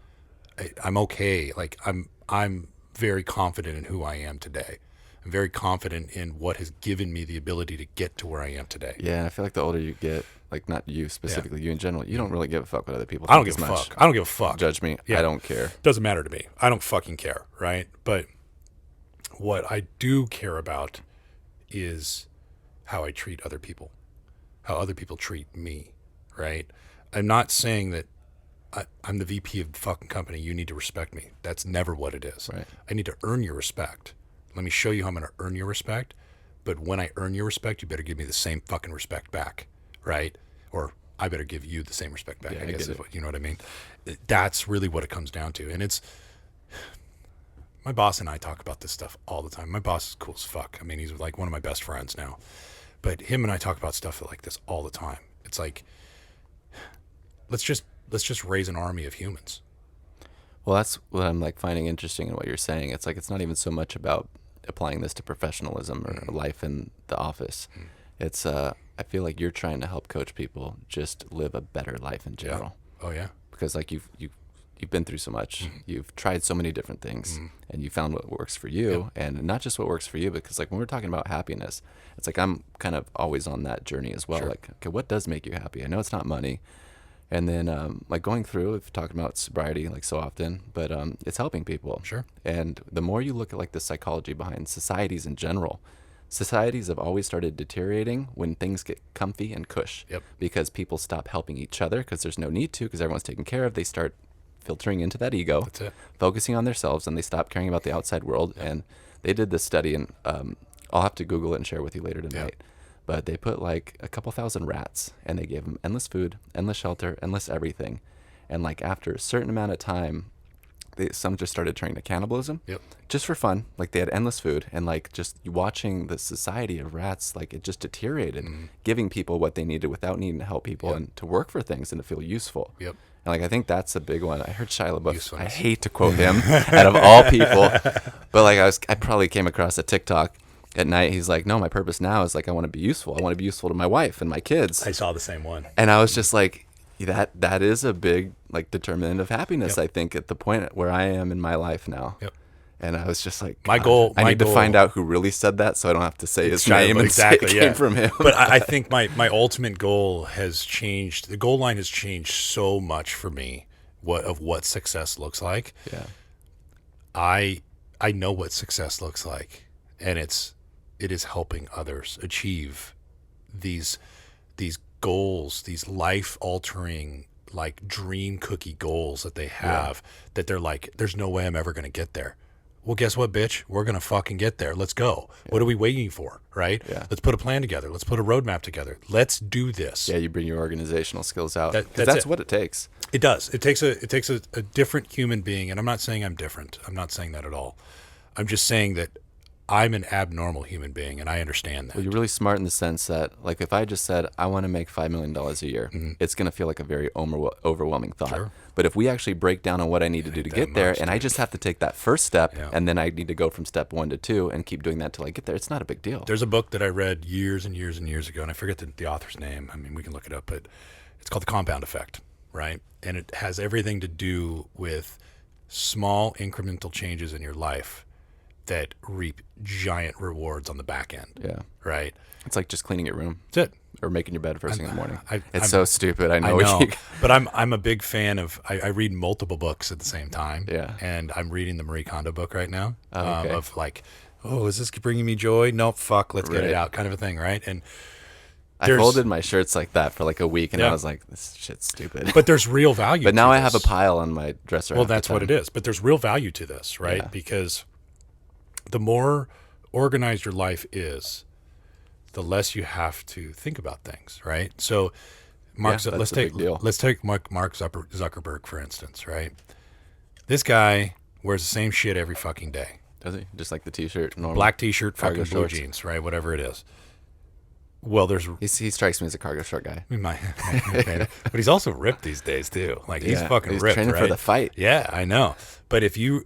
Speaker 1: I'm okay. Like I'm very confident in who I am today. I'm very confident in what has given me the ability to get to where I am today.
Speaker 2: Yeah, I feel like the older you get, like not you specifically, you in general, you don't really give a fuck what other people think.
Speaker 1: I don't give a fuck. I don't give a fuck.
Speaker 2: Judge me.
Speaker 1: Yeah.
Speaker 2: I don't care.
Speaker 1: Doesn't matter to me. I don't fucking care, right? But what I do care about is how I treat other people, how other people treat me, right? I'm not saying that I'm the VP of the fucking company. You need to respect me. That's never what it is.
Speaker 2: Right.
Speaker 1: I need to earn your respect. Let me show you how I'm going to earn your respect. But when I earn your respect, you better give me the same fucking respect back, right? Or I better give you the same respect back.
Speaker 2: Yeah,
Speaker 1: I guess is what, you know what I mean? That's really what it comes down to. And it's My boss and I talk about this stuff all the time. My boss is cool as fuck. I mean, he's like one of my best friends now. But him and I talk about stuff like this all the time. It's like, let's just raise an army of humans.
Speaker 2: Well, that's what I'm like finding interesting in what you're saying. It's like it's not even so much about applying this to professionalism or life in the office. It's I feel like you're trying to help coach people just live a better life in general.
Speaker 1: Yeah. Oh yeah.
Speaker 2: Because like you've been through so much, you've tried so many different things, and you found what works for you, and not just what works for you. Because like when we're talking about happiness, it's like I'm kind of always on that journey as well.
Speaker 1: Sure.
Speaker 2: Like, okay, what does make you happy? I know it's not money. And then like going through, we've talked about sobriety like so often, but it's helping people.
Speaker 1: Sure.
Speaker 2: And the more you look at like the psychology behind societies in general, societies have always started deteriorating when things get comfy and cush.
Speaker 1: Yep.
Speaker 2: Because people stop helping each other because there's no need to, because everyone's taken care of. They start filtering into that ego,
Speaker 1: That's it.
Speaker 2: focusing on themselves, and they stop caring about the outside world. Yep. And they did this study, and I'll have to Google it and share it with you later tonight. Yep. But they put like a couple thousand rats, and they gave them endless food, endless shelter, endless everything. And like after a certain amount of time, some just started turning to cannibalism.
Speaker 1: Yep.
Speaker 2: Just for fun. Like they had endless food, and like just watching the society of rats, like it just deteriorated, giving people what they needed without needing to help people and to work for things and to feel useful.
Speaker 1: Yep.
Speaker 2: And like I think that's a big one. I heard Shia LaBeouf. I hate to quote him out of all people, but like I probably came across a TikTok at night. He's like, no, my purpose now is like I want to be useful. I want to be useful to my wife and my kids.
Speaker 1: I saw the same one.
Speaker 2: And I was just like, that is a big like determinant of happiness.
Speaker 1: Yep.
Speaker 2: I think at the point where I am in my life now.
Speaker 1: Yep.
Speaker 2: And I was just like,
Speaker 1: my goal.
Speaker 2: I need to find out who really said that, so I don't have to say his name and
Speaker 1: exactly,
Speaker 2: say it came from him.
Speaker 1: But I think my ultimate goal has changed. The goal line has changed so much for me. What success looks like.
Speaker 2: Yeah.
Speaker 1: I know what success looks like, and it is helping others achieve these goals, these life altering like dream cookie goals that they have, that they're like, there's no way I'm ever going to get there. Well, guess what, bitch? We're going to fucking get there. Let's go. Yeah. What are we waiting for, right?
Speaker 2: Yeah.
Speaker 1: Let's put a plan together. Let's put a roadmap together. Let's do this.
Speaker 2: Yeah, you bring your organizational skills out.
Speaker 1: That's
Speaker 2: what it takes.
Speaker 1: It does. It takes a different human being, and I'm not saying I'm different. I'm not saying that at all. I'm just saying that I'm an abnormal human being, and I understand that.
Speaker 2: Well, you're really smart in the sense that, like, if I just said, I want to make $5 million a year, it's going to feel like a very overwhelming thought.
Speaker 1: Sure.
Speaker 2: But if we actually break down on what I need to do to get there, and I just have to take that first step, and then I need to go from step 1 to 2 and keep doing that till I get there, it's not a big deal.
Speaker 1: There's a book that I read years and years and years ago, and I forget the author's name. I mean, we can look it up, but it's called The Compound Effect, right? And it has everything to do with small incremental changes in your life that reap giant rewards on the back end.
Speaker 2: Yeah.
Speaker 1: Right?
Speaker 2: It's like just cleaning your room.
Speaker 1: That's it.
Speaker 2: Or making your bed first thing in the morning.
Speaker 1: I'm
Speaker 2: so stupid. I know.
Speaker 1: But I'm a big fan of, I read multiple books at the same time.
Speaker 2: Yeah.
Speaker 1: And I'm reading the Marie Kondo book right now.
Speaker 2: Okay.
Speaker 1: Of like, oh, is this bringing me joy? Nope, fuck, let's get it out kind of a thing, right? And
Speaker 2: I folded my shirts like that for like a week, and I was like, this shit's stupid.
Speaker 1: But there's real value
Speaker 2: But now
Speaker 1: to
Speaker 2: I have a pile on my dresser.
Speaker 1: Well, that's what it is. But there's real value to this, right?
Speaker 2: Yeah.
Speaker 1: Because the more organized your life is, the less you have to think about things, right? So, let's take Mark Zuckerberg for instance, right? This guy wears the same shit every fucking day.
Speaker 2: Does he? Just like the t-shirt, normal
Speaker 1: black t-shirt, fucking blue
Speaker 2: shorts.
Speaker 1: jeans, right? Whatever it is. Well,
Speaker 2: he strikes me as a cargo short guy.
Speaker 1: But he's also ripped these days too. Like he's fucking
Speaker 2: he's
Speaker 1: ripped,
Speaker 2: training
Speaker 1: right?
Speaker 2: for the fight.
Speaker 1: Yeah, I know. But if you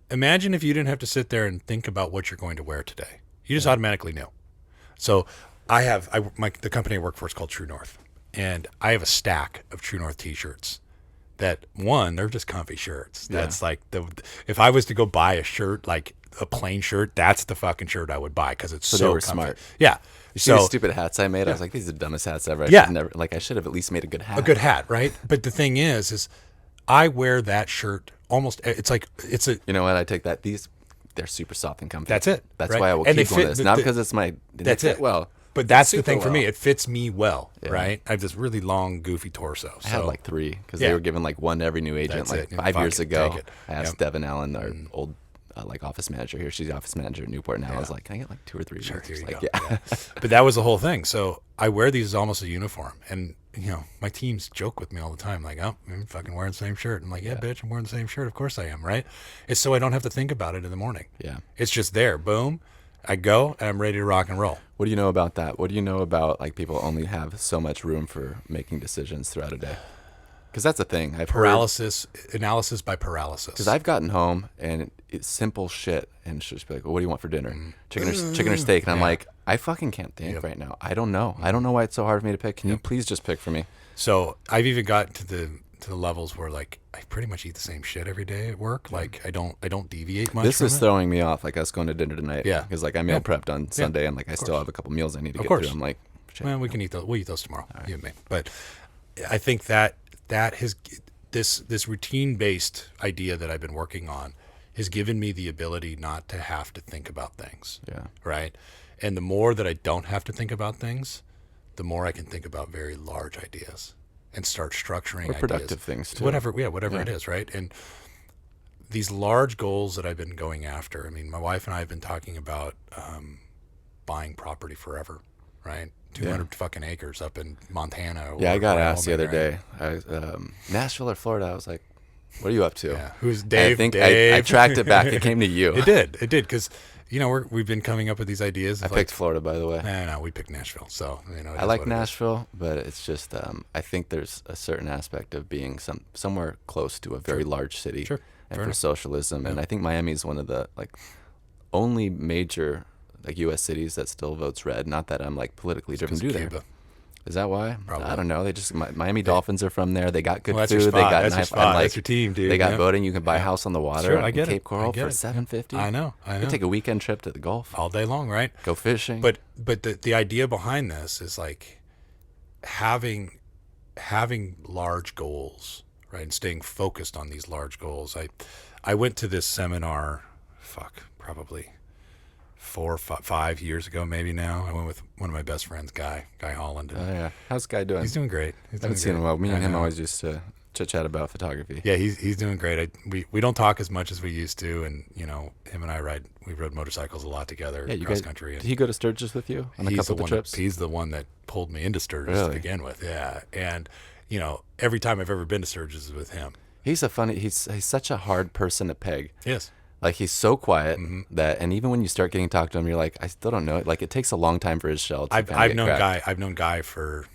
Speaker 1: imagine if you didn't have to sit there and think about what you're going to wear today, you just automatically knew. So the company I work for is called TruNorthe, and I have a stack of TruNorthe t-shirts. That they're just comfy shirts. That's like if I was to go buy a shirt, like a plain shirt, that's the fucking shirt I would buy because it's so
Speaker 2: they were
Speaker 1: comfy.
Speaker 2: smart.
Speaker 1: Yeah.
Speaker 2: You see the stupid hats I made? I was like, these are the dumbest hats ever. I should have at least made a good hat.
Speaker 1: A good hat, right? But the thing is I wear that shirt almost. It's a.
Speaker 2: You know what? I take that. They're super soft and comfy.
Speaker 1: That's it.
Speaker 2: That's
Speaker 1: right?
Speaker 2: why I will keep on this. Not because it's my.
Speaker 1: That's it.
Speaker 2: Well.
Speaker 1: But that's the thing for me. It fits me well, right? I have this really long, goofy torso.
Speaker 2: I had like 3 because they were giving like one to every new agent like 5 years ago. I asked Devin Allen, our old like office manager here. She's the office manager in Newport now. I was like, can I get like 2 or 3
Speaker 1: Sure,
Speaker 2: beers?
Speaker 1: here you
Speaker 2: Like,
Speaker 1: go.
Speaker 2: yeah.
Speaker 1: But that was the whole thing. So I wear these as almost a uniform. And, you know, my teams joke with me all the time, like, oh, I'm fucking wearing the same shirt. I'm like, yeah, bitch, I'm wearing the same shirt. Of course I am, right? It's so I don't have to think about it in the morning.
Speaker 2: Yeah.
Speaker 1: It's just there. Boom. I go and I'm ready to rock and roll.
Speaker 2: What do you know about that? What do you know about like people only have so much room for making decisions throughout a day? Because that's a thing.
Speaker 1: Analysis by paralysis.
Speaker 2: Because I've gotten home and it's simple shit, and she'll just be like, well, "What do you want for dinner? Chicken or steak?" And I'm like, "I fucking can't think right now. I don't know. I don't know why it's so hard for me to pick. Can you please just pick for me?"
Speaker 1: So I've even gotten to the levels where like I pretty much eat the same shit every day at work. Like I don't deviate much.
Speaker 2: This
Speaker 1: from
Speaker 2: is
Speaker 1: it.
Speaker 2: throwing me off. Like us going to dinner tonight.
Speaker 1: Yeah.
Speaker 2: Because like I meal prepped on Sunday, and like I still have a couple meals I need to get through. I'm like, shit.
Speaker 1: Well, we can eat those. We'll eat those tomorrow. You and me. But I think that has this routine based idea that I've been working on has given me the ability not to have to think about things.
Speaker 2: Yeah.
Speaker 1: Right. And the more that I don't have to think about things, the more I can think about very large ideas and start structuring
Speaker 2: Or productive
Speaker 1: ideas.
Speaker 2: things too.
Speaker 1: Whatever it is, right? And these large goals that I've been going after. I mean, my wife and I have been talking about buying property forever, right? 200 fucking acres up in Montana.
Speaker 2: Yeah, I got asked the
Speaker 1: Wyoming,
Speaker 2: other
Speaker 1: right?
Speaker 2: day, Nashville or Florida. I was like, "What are you up to?"
Speaker 1: Yeah. Who's
Speaker 2: And
Speaker 1: Dave?
Speaker 2: I think
Speaker 1: Dave.
Speaker 2: I tracked it back. It came to you.
Speaker 1: It did, because you know we've been coming up with these ideas.
Speaker 2: I picked Florida, by the way.
Speaker 1: No, we picked Nashville. So you know, it
Speaker 2: I
Speaker 1: is
Speaker 2: like
Speaker 1: what it is.
Speaker 2: Nashville, but it's just I think there's a certain aspect of being somewhere close to a very large city,
Speaker 1: Sure.
Speaker 2: and
Speaker 1: Fair
Speaker 2: for
Speaker 1: enough.
Speaker 2: socialism. And I think Miami is one of the like only major like U.S. cities that still votes red. Not that I'm like politically driven to do there.
Speaker 1: Cuba.
Speaker 2: Is that why?
Speaker 1: Probably.
Speaker 2: I don't know. They just Miami Dolphins are from there. They got good
Speaker 1: Well, that's
Speaker 2: food.
Speaker 1: your spot.
Speaker 2: They got
Speaker 1: That's your
Speaker 2: nice.
Speaker 1: spot.
Speaker 2: Like,
Speaker 1: That's your team, dude.
Speaker 2: They got
Speaker 1: Yeah.
Speaker 2: boating. You can buy a house on the water.
Speaker 1: Sure, I
Speaker 2: in
Speaker 1: get it.
Speaker 2: Cape Coral
Speaker 1: I get
Speaker 2: for
Speaker 1: it.
Speaker 2: $750.
Speaker 1: I know.
Speaker 2: You can take a weekend trip to the Gulf.
Speaker 1: All day long, right?
Speaker 2: Go fishing.
Speaker 1: But the idea behind this is like having large goals, right, and staying focused on these large goals. I went to this seminar, probably 4 or 5 years ago, maybe now. I went with one of my best friends, Guy Holland.
Speaker 2: Oh yeah, how's Guy doing?
Speaker 1: He's doing great.
Speaker 2: I haven't seen him in a while. Me and him always used to chit chat about photography.
Speaker 1: Yeah, he's doing great. We don't talk as much as we used to, and you know, him and I rode motorcycles a lot together,
Speaker 2: Yeah, you
Speaker 1: cross
Speaker 2: guys.
Speaker 1: country.
Speaker 2: Did
Speaker 1: And
Speaker 2: he go to Sturgis with you on a
Speaker 1: he's
Speaker 2: couple of the trips?
Speaker 1: He's the one that pulled me into Sturgis to
Speaker 2: Really?
Speaker 1: begin with. Yeah, and you know, every time I've ever been to Sturgis is with him.
Speaker 2: He's such a hard person to peg.
Speaker 1: Yes.
Speaker 2: Like he's so quiet that, and even when you start getting talked to him, you're like, I still don't know it. Like it takes a long time for his shell to
Speaker 1: I've
Speaker 2: kinda get
Speaker 1: known
Speaker 2: cracked.
Speaker 1: I've known Guy for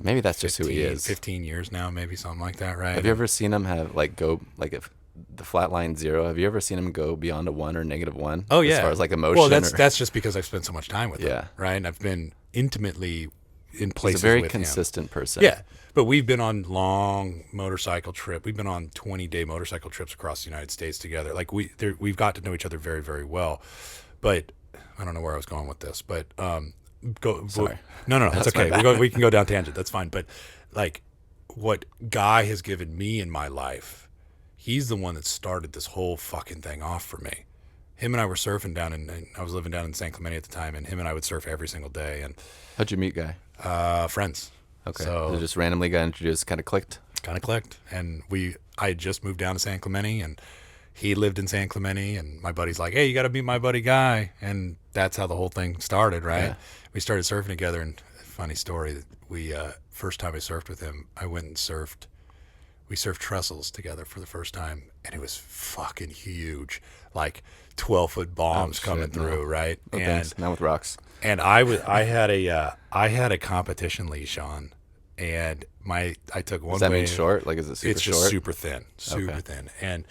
Speaker 2: Maybe that's just who he is.
Speaker 1: 15 years now, maybe something like that, right?
Speaker 2: Have you ever seen him have like go like if the flat line 0? Have you ever seen him go beyond a 1 or -1?
Speaker 1: Oh yeah.
Speaker 2: As far as like emotion.
Speaker 1: Well,
Speaker 2: or-
Speaker 1: that's just because I've spent so much time with him,
Speaker 2: Yeah.
Speaker 1: right? And I've been intimately in
Speaker 2: he's
Speaker 1: places
Speaker 2: a very
Speaker 1: with him.
Speaker 2: consistent person.
Speaker 1: Yeah, but we've been on long motorcycle trip. We've been on 20-day motorcycle trips across the United States together. Like we've got to know each other very, very well. But I don't know where I was going with this. But
Speaker 2: Sorry.
Speaker 1: No, that's
Speaker 2: That's my
Speaker 1: okay.
Speaker 2: bad.
Speaker 1: We can go down tangent. That's fine. But like what Guy has given me in my life, he's the one that started this whole fucking thing off for me. Him and I were surfing down in I was living down in San Clemente at the time, and him and I would surf every single day. And
Speaker 2: How'd you meet Guy?
Speaker 1: friends.
Speaker 2: Okay.
Speaker 1: So
Speaker 2: So just randomly got introduced, kind of clicked.
Speaker 1: kind of clicked, and I had just moved down to San Clemente, and he lived in San Clemente, and my buddy's like, hey, you got to meet my buddy Guy, and that's how the whole thing started, right?
Speaker 2: Yeah.
Speaker 1: We started surfing together, and funny story, we first time I surfed with him, I went and surfed. We surfed trestles together for the first time, and it was fucking huge, like 12-foot bombs
Speaker 2: Oh,
Speaker 1: coming
Speaker 2: shit, no.
Speaker 1: through, right?
Speaker 2: Oh, thanks. Not with rocks.
Speaker 1: And I had a competition leash on, and I took one
Speaker 2: Does that mean
Speaker 1: wave.
Speaker 2: short? Like, is it super
Speaker 1: It's
Speaker 2: short?
Speaker 1: just super thin, super
Speaker 2: Okay.
Speaker 1: thin. And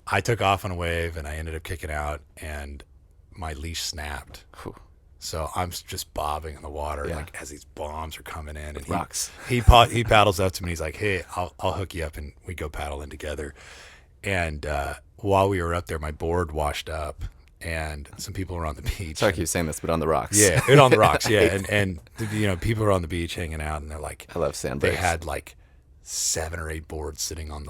Speaker 1: I took off on a wave, and I ended up kicking out, and my leash snapped.
Speaker 2: Whew.
Speaker 1: So I'm just bobbing in the water,
Speaker 2: Yeah.
Speaker 1: like as these bombs are coming in, and
Speaker 2: rocks.
Speaker 1: He paddles up to me. He's like, "Hey, I'll hook you up," and we go paddling together. And while we were up there, my board washed up, and some people were on the beach.
Speaker 2: Sorry I keep saying this, but on the rocks.
Speaker 1: Yeah, it on the rocks. Yeah, and you know, people are on the beach hanging out, and they're like,
Speaker 2: I love sand
Speaker 1: they
Speaker 2: breaks.
Speaker 1: had like 7 or 8 boards sitting on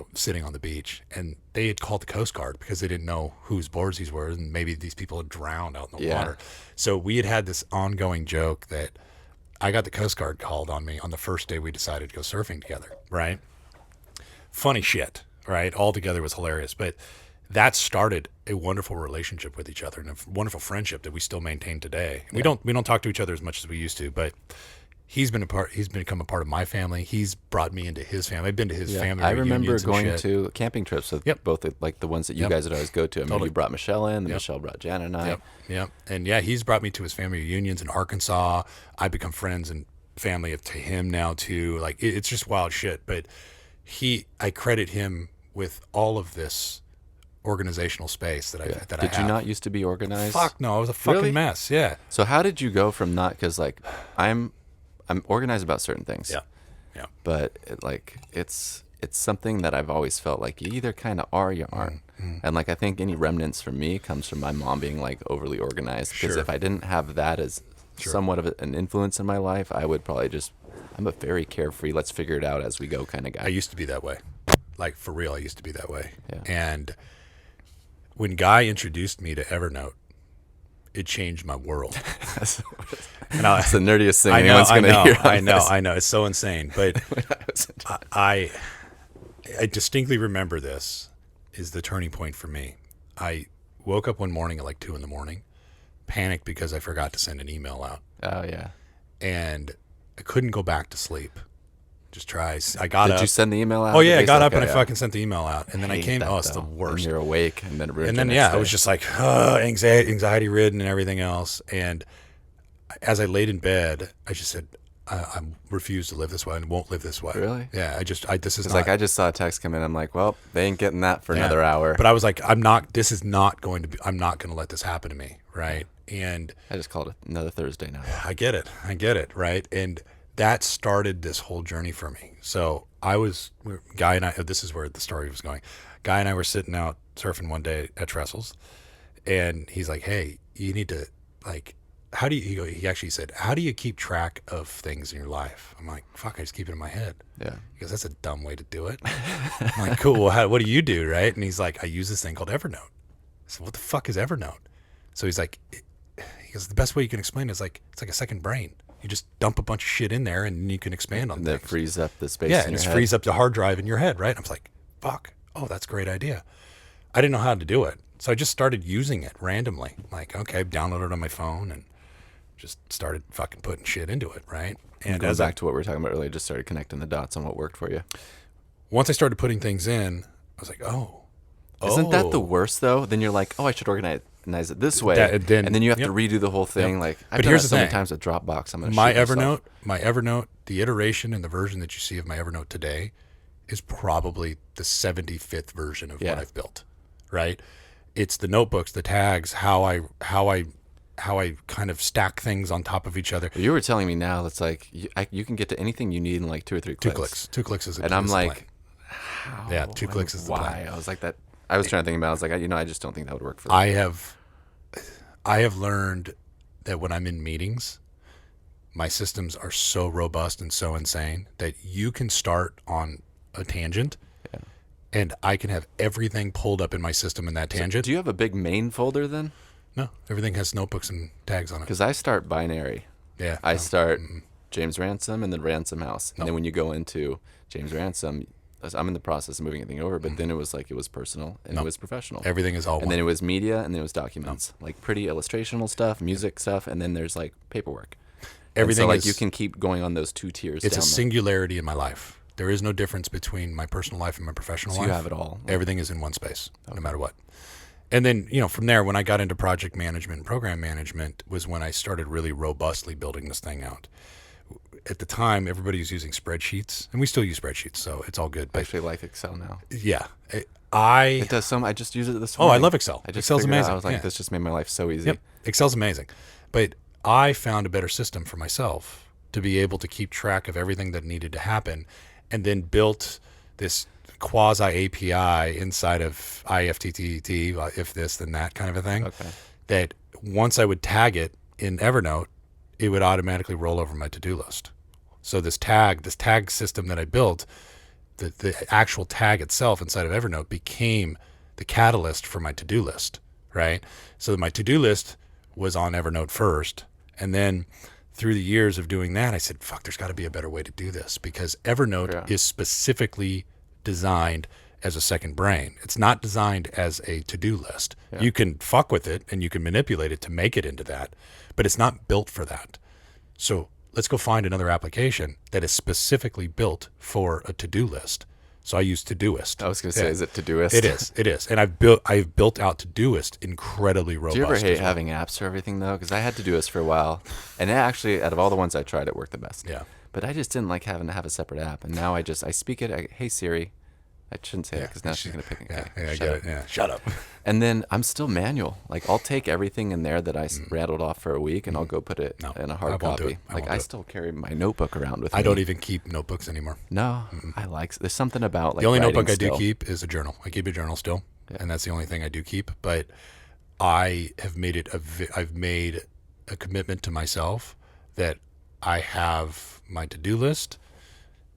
Speaker 1: the beach, and they had called the Coast Guard because they didn't know whose boards these were, and maybe these people had drowned out in the
Speaker 2: Yeah.
Speaker 1: water. So we had this ongoing joke that I got the Coast Guard called on me on the first day we decided to go surfing together. Right? Funny shit. Right? All together was hilarious, but that started a wonderful relationship with each other and a wonderful friendship that we still maintain today. We don't talk to each other as much as we used to, but he's become a part of my family. He's brought me into his family. I've been to his family
Speaker 2: I
Speaker 1: reunions
Speaker 2: remember
Speaker 1: and
Speaker 2: going
Speaker 1: shit.
Speaker 2: to camping trips with both like the ones that you guys would always go to. I mean, you brought Michelle in, then Michelle brought Jan and I.
Speaker 1: Yep. And yeah, he's brought me to his family reunions in Arkansas. I become friends and family to him now too. Like it's just wild shit. But I credit him with all of this organizational space that I
Speaker 2: Did
Speaker 1: have.
Speaker 2: you not used to be organized?
Speaker 1: Fuck no, I was a fucking
Speaker 2: Really?
Speaker 1: mess. Yeah.
Speaker 2: So how did you go from not, because like I'm organized about certain things.
Speaker 1: Yeah.
Speaker 2: But it's something that I've always felt like you either kind of are or you aren't. And like I think any remnants from me comes from my mom being like overly organized. Because if I didn't have that as somewhat of an influence in my life, I would probably I'm a very carefree, let's figure it out as we go kind of guy.
Speaker 1: I used to be that way. Like for real, I used to be that way.
Speaker 2: Yeah.
Speaker 1: And when Guy introduced me to Evernote, it changed my world.
Speaker 2: It's the nerdiest thing anyone's
Speaker 1: I
Speaker 2: going to hear.
Speaker 1: I know. It's so insane. But I distinctly remember this is the turning point for me. I woke up one morning at like 2 a.m, panicked because I forgot to send an email out.
Speaker 2: Oh, yeah.
Speaker 1: And I couldn't go back to sleep. Just tries. I got up.
Speaker 2: Did you send the email out?
Speaker 1: Oh, yeah. I got up and I fucking sent the email out. And then I came.
Speaker 2: That,
Speaker 1: it's
Speaker 2: though.
Speaker 1: the worst.
Speaker 2: And you're awake. And then
Speaker 1: I was just like anxiety ridden and everything else. And as I laid in bed, I just said, I refuse to live this way and won't live this way.
Speaker 2: Really?
Speaker 1: Yeah. This is not,
Speaker 2: like I just saw a text come in. I'm like, well, they ain't getting that for another hour.
Speaker 1: But I was like, I'm not going to let this happen to me. Right. And
Speaker 2: I just called it another Thursday now.
Speaker 1: I get it. Right. And that started this whole journey for me. So Guy and I, this is where the story was going. Guy and I were sitting out surfing one day at Trestles, and he's like, hey, you need to like, he actually said, how do you keep track of things in your life? I'm like, fuck, I just keep it in my head.
Speaker 2: Yeah.
Speaker 1: Because that's a dumb way to do it. I'm like, cool. Well, what do you do? Right. And he's like, I use this thing called Evernote. I said, what the fuck is Evernote? So he's like, the best way you can explain it is like, it's like a second brain. You just dump a bunch of shit in there and you can expand on
Speaker 2: and
Speaker 1: things.
Speaker 2: That frees up the space
Speaker 1: Yeah,
Speaker 2: in
Speaker 1: and
Speaker 2: your
Speaker 1: it
Speaker 2: head.
Speaker 1: frees up the hard drive in your head, right? I was like, fuck. Oh, that's a great idea. I didn't know how to do it. So I just started using it randomly. Like, okay, downloaded it on my phone and just started fucking putting shit into it, right? And
Speaker 2: going back to what we were talking about earlier, just started connecting the dots on what worked for you.
Speaker 1: Once I started putting things in, I was like,
Speaker 2: Isn't that the worst though? Then you're like, I should organize it this way, and then you have to redo the whole thing. Like, I've done it so many times with Dropbox. I'm gonna
Speaker 1: my Evernote, the iteration and the version that you see of my Evernote today is probably the 75th version of what I've built. Right? It's the notebooks, the tags, how I kind of stack things on top of each other.
Speaker 2: You were telling me now it's like you can get to anything you need in like 2 or 3 clicks.
Speaker 1: 2 clicks is a
Speaker 2: and I'm like,
Speaker 1: plan. Yeah, 2 clicks is the plan.
Speaker 2: I was like that. I was trying to think about it. I was like, I just don't think that would work for
Speaker 1: me. I have learned that when I'm in meetings, my systems are so robust and so insane that you can start on a tangent and I can have everything pulled up in my system in that tangent.
Speaker 2: Do you have a big main folder then?
Speaker 1: No, everything has notebooks and tags on it.
Speaker 2: Because I start binary.
Speaker 1: Yeah.
Speaker 2: I start James Ransom and then Ransom House. And then when you go into James Ransom, I'm in the process of moving everything over, but then it was personal and it was professional.
Speaker 1: Everything is all
Speaker 2: and then it was media, and then it was documents, like pretty illustrational stuff, music stuff, and then there's like paperwork. Everything you can keep going on those 2 tiers.
Speaker 1: It's a singularity in my life. There is no difference between my personal life and my professional life.
Speaker 2: You have it all.
Speaker 1: Everything is in one space, no matter what. And then, from there, when I got into project management and program management was when I started really robustly building this thing out. At the time, everybody was using spreadsheets, and we still use spreadsheets, so it's all good.
Speaker 2: I actually like Excel now.
Speaker 1: Yeah.
Speaker 2: It does I just use it this morning.
Speaker 1: Oh, I love Excel. Excel's amazing.
Speaker 2: I was like, this just made my life so easy.
Speaker 1: Yep. Excel's amazing. But I found a better system for myself to be able to keep track of everything that needed to happen, and then built this quasi API inside of IFTTT, if this, then that kind of a thing.
Speaker 2: Okay.
Speaker 1: That once I would tag it in Evernote, it would automatically roll over my to-do list. So this tag system that I built, the actual tag itself inside of Evernote became the catalyst for my to-do list, right? So my to-do list was on Evernote first, and then through the years of doing that, I said, fuck, there's got to be a better way to do this, because Evernote is specifically designed as a second brain. It's not designed as a to-do list. You can fuck with it and you can manipulate it to make it into that, but it's not built for that. So let's go find another application that is specifically built for a to-do list. So I use Todoist.
Speaker 2: I was going to say, is it Todoist?
Speaker 1: It is. And I've built out Todoist incredibly robust.
Speaker 2: Do you ever hate having apps for everything, though? Because I had Todoist for a while. And it actually, out of all the ones I tried, it worked the best.
Speaker 1: Yeah.
Speaker 2: But I just didn't like having to have a separate app. And now I speak it, hey, Siri. I shouldn't say it because now she's going to pick it.
Speaker 1: I get it. Yeah, shut up.
Speaker 2: And then I'm still manual. Like, I'll take everything in there that I rattled off for a week and I'll go put it in a hard copy. I still carry my notebook around with me.
Speaker 1: I don't even keep notebooks anymore.
Speaker 2: No, there's something about like
Speaker 1: the only notebook
Speaker 2: still.
Speaker 1: I do keep is a journal. I keep a journal still, and that's the only thing I do keep. But I have made it I've made a commitment to myself that I have my to-do list,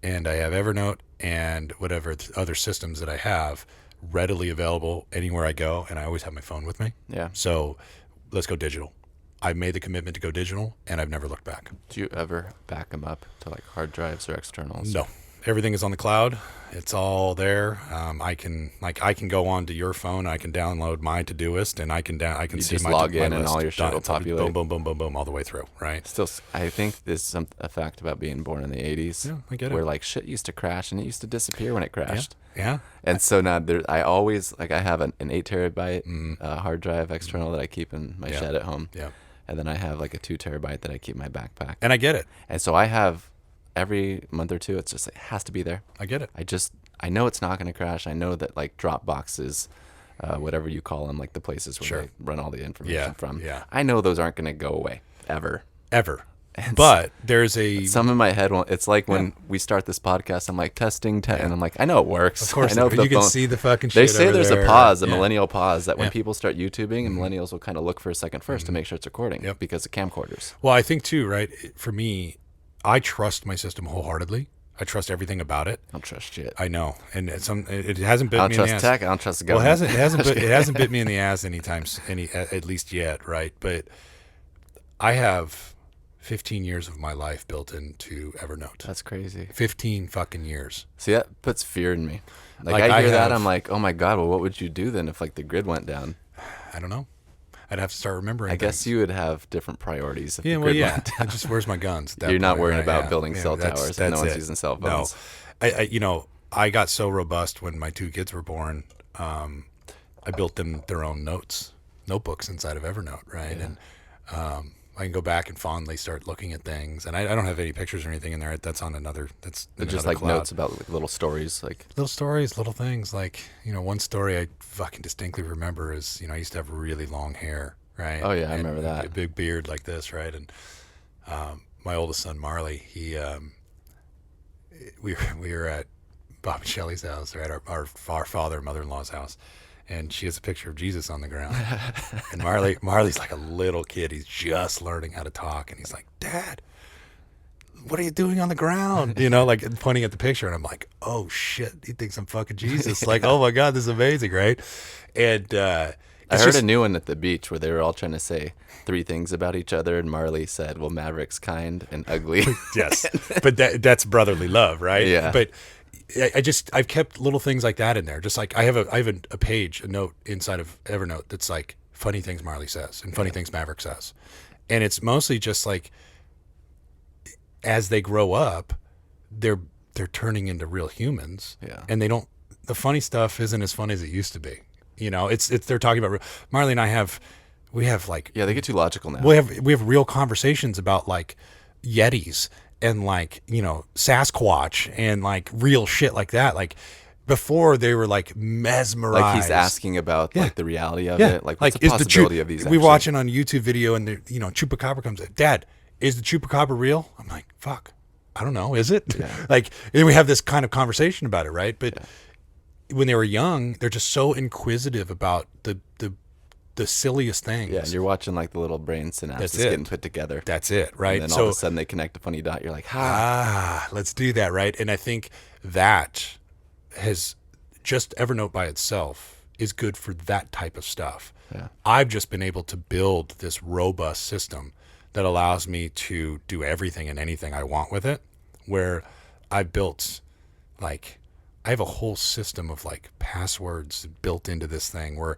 Speaker 1: and I have Evernote and whatever other systems that I have readily available anywhere I go, and I always have my phone with me.
Speaker 2: Yeah.
Speaker 1: So let's go digital. I made the commitment to go digital, and I've never looked back.
Speaker 2: Do you ever back them up to like hard drives or externals?
Speaker 1: No. Everything is on the cloud. It's all there. I can go onto your phone. I can download my Todoist, and I can
Speaker 2: You
Speaker 1: see
Speaker 2: just
Speaker 1: my
Speaker 2: log in
Speaker 1: my
Speaker 2: and
Speaker 1: list.
Speaker 2: all your shit
Speaker 1: Done.
Speaker 2: will
Speaker 1: It's like
Speaker 2: populate.
Speaker 1: boom, boom, boom, boom, boom, all the way through. Right.
Speaker 2: Still, I think there's a fact about being born in the 80s.
Speaker 1: Yeah, I get it.
Speaker 2: Where like shit used to crash and it used to disappear when it crashed.
Speaker 1: Yeah.
Speaker 2: And so now I always I have an 8 terabyte hard drive external that I keep in my shed at home.
Speaker 1: Yeah.
Speaker 2: And then I have like a 2 terabyte that I keep in my backpack.
Speaker 1: And I get it.
Speaker 2: And so I have every month or two, it has to be there.
Speaker 1: I get it.
Speaker 2: I know it's not going to crash. I know that like Dropboxes, whatever you call them, like the places where they run all the information from.
Speaker 1: Yeah.
Speaker 2: I know those aren't going to go away ever.
Speaker 1: But there's
Speaker 2: some in my head. It's like when we start this podcast, I'm like testing, and I'm like, I know it works.
Speaker 1: Of course,
Speaker 2: I know
Speaker 1: you can see the fucking shit.
Speaker 2: They say
Speaker 1: over
Speaker 2: there's
Speaker 1: there.
Speaker 2: a pause, a millennial pause, that when people start YouTubing, and millennials will kind of look for a second first to make sure it's recording because of camcorders.
Speaker 1: Well, I think too, right? For me, I trust my system wholeheartedly. I trust everything about it.
Speaker 2: I don't trust shit.
Speaker 1: I know, and it hasn't bit
Speaker 2: I
Speaker 1: me
Speaker 2: don't
Speaker 1: in the
Speaker 2: trust
Speaker 1: ass.
Speaker 2: tech. I don't trust the government.
Speaker 1: Well, it hasn't bit me in the ass at least yet, right? But I have 15 years of my life built into Evernote.
Speaker 2: That's crazy.
Speaker 1: 15 fucking years.
Speaker 2: See, that puts fear in me. Like I hear that, I'm like, oh my God, well, what would you do then if like the grid went down?
Speaker 1: I don't know. I'd have to start remembering.
Speaker 2: I guess you would have different priorities. If
Speaker 1: yeah,
Speaker 2: the
Speaker 1: well,
Speaker 2: grid
Speaker 1: yeah.
Speaker 2: went down.
Speaker 1: Just where's my guns?
Speaker 2: You're not worrying about building cell towers. No one's
Speaker 1: it.
Speaker 2: using cell phones.
Speaker 1: No, I got so robust when my 2 kids were born. I built them their own notebooks inside of Evernote, right?
Speaker 2: Yeah.
Speaker 1: And I can go back and fondly start looking at things. And I don't have any pictures or anything in there. That's on another.
Speaker 2: They're just like
Speaker 1: cloud.
Speaker 2: notes about like, little stories, like
Speaker 1: little stories, little things. Like one story I fucking distinctly remember is I used to have really long hair. Right.
Speaker 2: Oh yeah, I remember that.
Speaker 1: A big beard like this, right? And my oldest son Marley, we were at Bob and Shelley's house, right? Our father and mother-in-law's house, and she has a picture of Jesus on the ground. And Marley's like a little kid; he's just learning how to talk, and he's like, "Dad, what are you doing on the ground?" Like pointing at the picture, and I'm like, "Oh shit, he thinks I'm fucking Jesus!" Like, "Oh my God, this is amazing, right?" And
Speaker 2: I heard a new one at the beach where they were all trying to say 3 things about each other, and Marley said, well, Maverick's kind and ugly.
Speaker 1: Yes, but that's brotherly love, right?
Speaker 2: Yeah.
Speaker 1: But I've kept little things like that in there. Just like I have a page, a note inside of Evernote that's like funny things Marley says and funny things Maverick says. And it's mostly just like as they grow up, they're turning into real humans.
Speaker 2: Yeah.
Speaker 1: And the funny stuff isn't as funny as it used to be. It's they're talking about Marley and I have like
Speaker 2: Yeah, they get too logical now.
Speaker 1: we have real conversations about like Yetis and like Sasquatch and like real shit like that. Like before they were like mesmerized.
Speaker 2: Like he's asking about like the reality of it. Like what's the
Speaker 1: is
Speaker 2: possibility of these?
Speaker 1: We're watching on YouTube video and the chupacabra comes in. Dad, is the chupacabra real? I'm like, fuck, I don't know. Is it?
Speaker 2: Yeah.
Speaker 1: Like, and we have this kind of conversation about it, right? But when they were young, they're just so inquisitive about the silliest things.
Speaker 2: Yeah, and you're watching like the little brain synapses getting put together.
Speaker 1: That's it, right?
Speaker 2: And then all of a sudden they connect a funny dot. You're like,
Speaker 1: let's do that, right? And I think that has just Evernote by itself is good for that type of stuff.
Speaker 2: Yeah.
Speaker 1: I've just been able to build this robust system that allows me to do everything and anything I want with it, where I built like I have a whole system of like passwords built into this thing where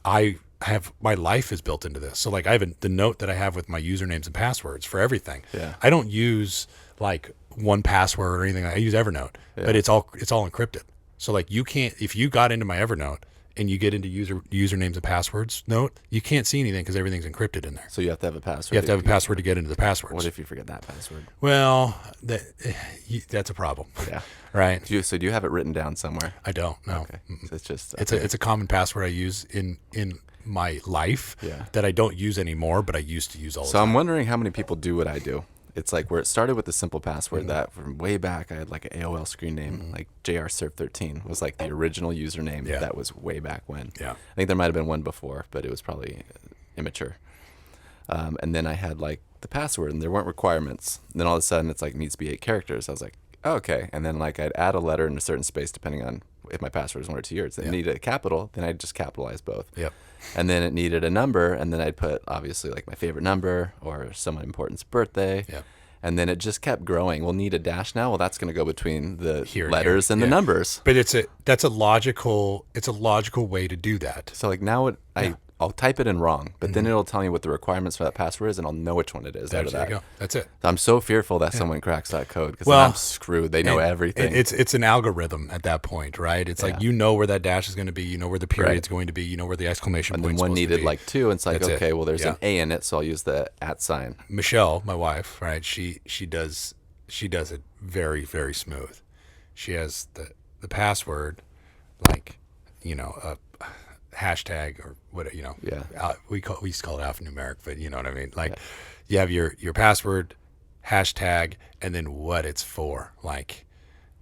Speaker 1: I have my life is built into this. So like I have the note that I have with my usernames and passwords for everything.
Speaker 2: Yeah.
Speaker 1: I don't use like one password or anything. I use Evernote, but it's all encrypted. So like you can't, if you got into my Evernote and you get into usernames and passwords note, you can't see anything because everything's encrypted in there.
Speaker 2: So you have to have a password.
Speaker 1: You have to have a password to get into the passwords.
Speaker 2: What if you forget that password?
Speaker 1: Well, that's a problem.
Speaker 2: Yeah.
Speaker 1: Right.
Speaker 2: So do you have it written down somewhere?
Speaker 1: I don't. No.
Speaker 2: Okay. So it's just
Speaker 1: It's a common password I use in my life that I don't use anymore, but I used to use all the time.
Speaker 2: So I'm wondering how many people do what I do. It's like where it started with the simple password that from way back I had like an AOL screen name, like JRSurf13 was like the original username. That was way back when.
Speaker 1: Yeah.
Speaker 2: I think there might have been one before, but it was probably immature. And then I had like the password and there weren't requirements. And then all of a sudden it's like needs to be 8 characters. I was like, oh, okay. And then like I'd add a letter in a certain space depending on if my password was 1 or 2 years. Then it needed a capital, then I'd just capitalize both.
Speaker 1: Yep.
Speaker 2: And then it needed a number, and then I'd put obviously like my favorite number or someone important's birthday.
Speaker 1: Yep.
Speaker 2: And then it just kept growing. We'll need a dash now. Well, that's going to go between the letters and
Speaker 1: yeah.
Speaker 2: the numbers.
Speaker 1: But it's a logical way to do that.
Speaker 2: So like now I'll type it in wrong, but then it'll tell me what the requirements for that password is, and I'll know which one it is out of that.
Speaker 1: There you go. That's it.
Speaker 2: I'm so fearful that someone cracks that code because then I'm screwed. They know everything.
Speaker 1: It's an algorithm at that point, right? It's like you know where that dash is going to be, you know where the period's going to be, you know where the exclamation
Speaker 2: and
Speaker 1: point's
Speaker 2: then one
Speaker 1: supposed to
Speaker 2: needed
Speaker 1: be.
Speaker 2: like 2, and it's like,
Speaker 1: That's
Speaker 2: okay,
Speaker 1: it.
Speaker 2: well there's an A in it, so I'll use the @
Speaker 1: Michelle, my wife, right? She does it very, very smooth. She has the password, like, you know, a hashtag or what, you know.
Speaker 2: Yeah.
Speaker 1: We used to call it alphanumeric, but you know what I mean. Like, you have your password, hashtag, and then what it's for. Like,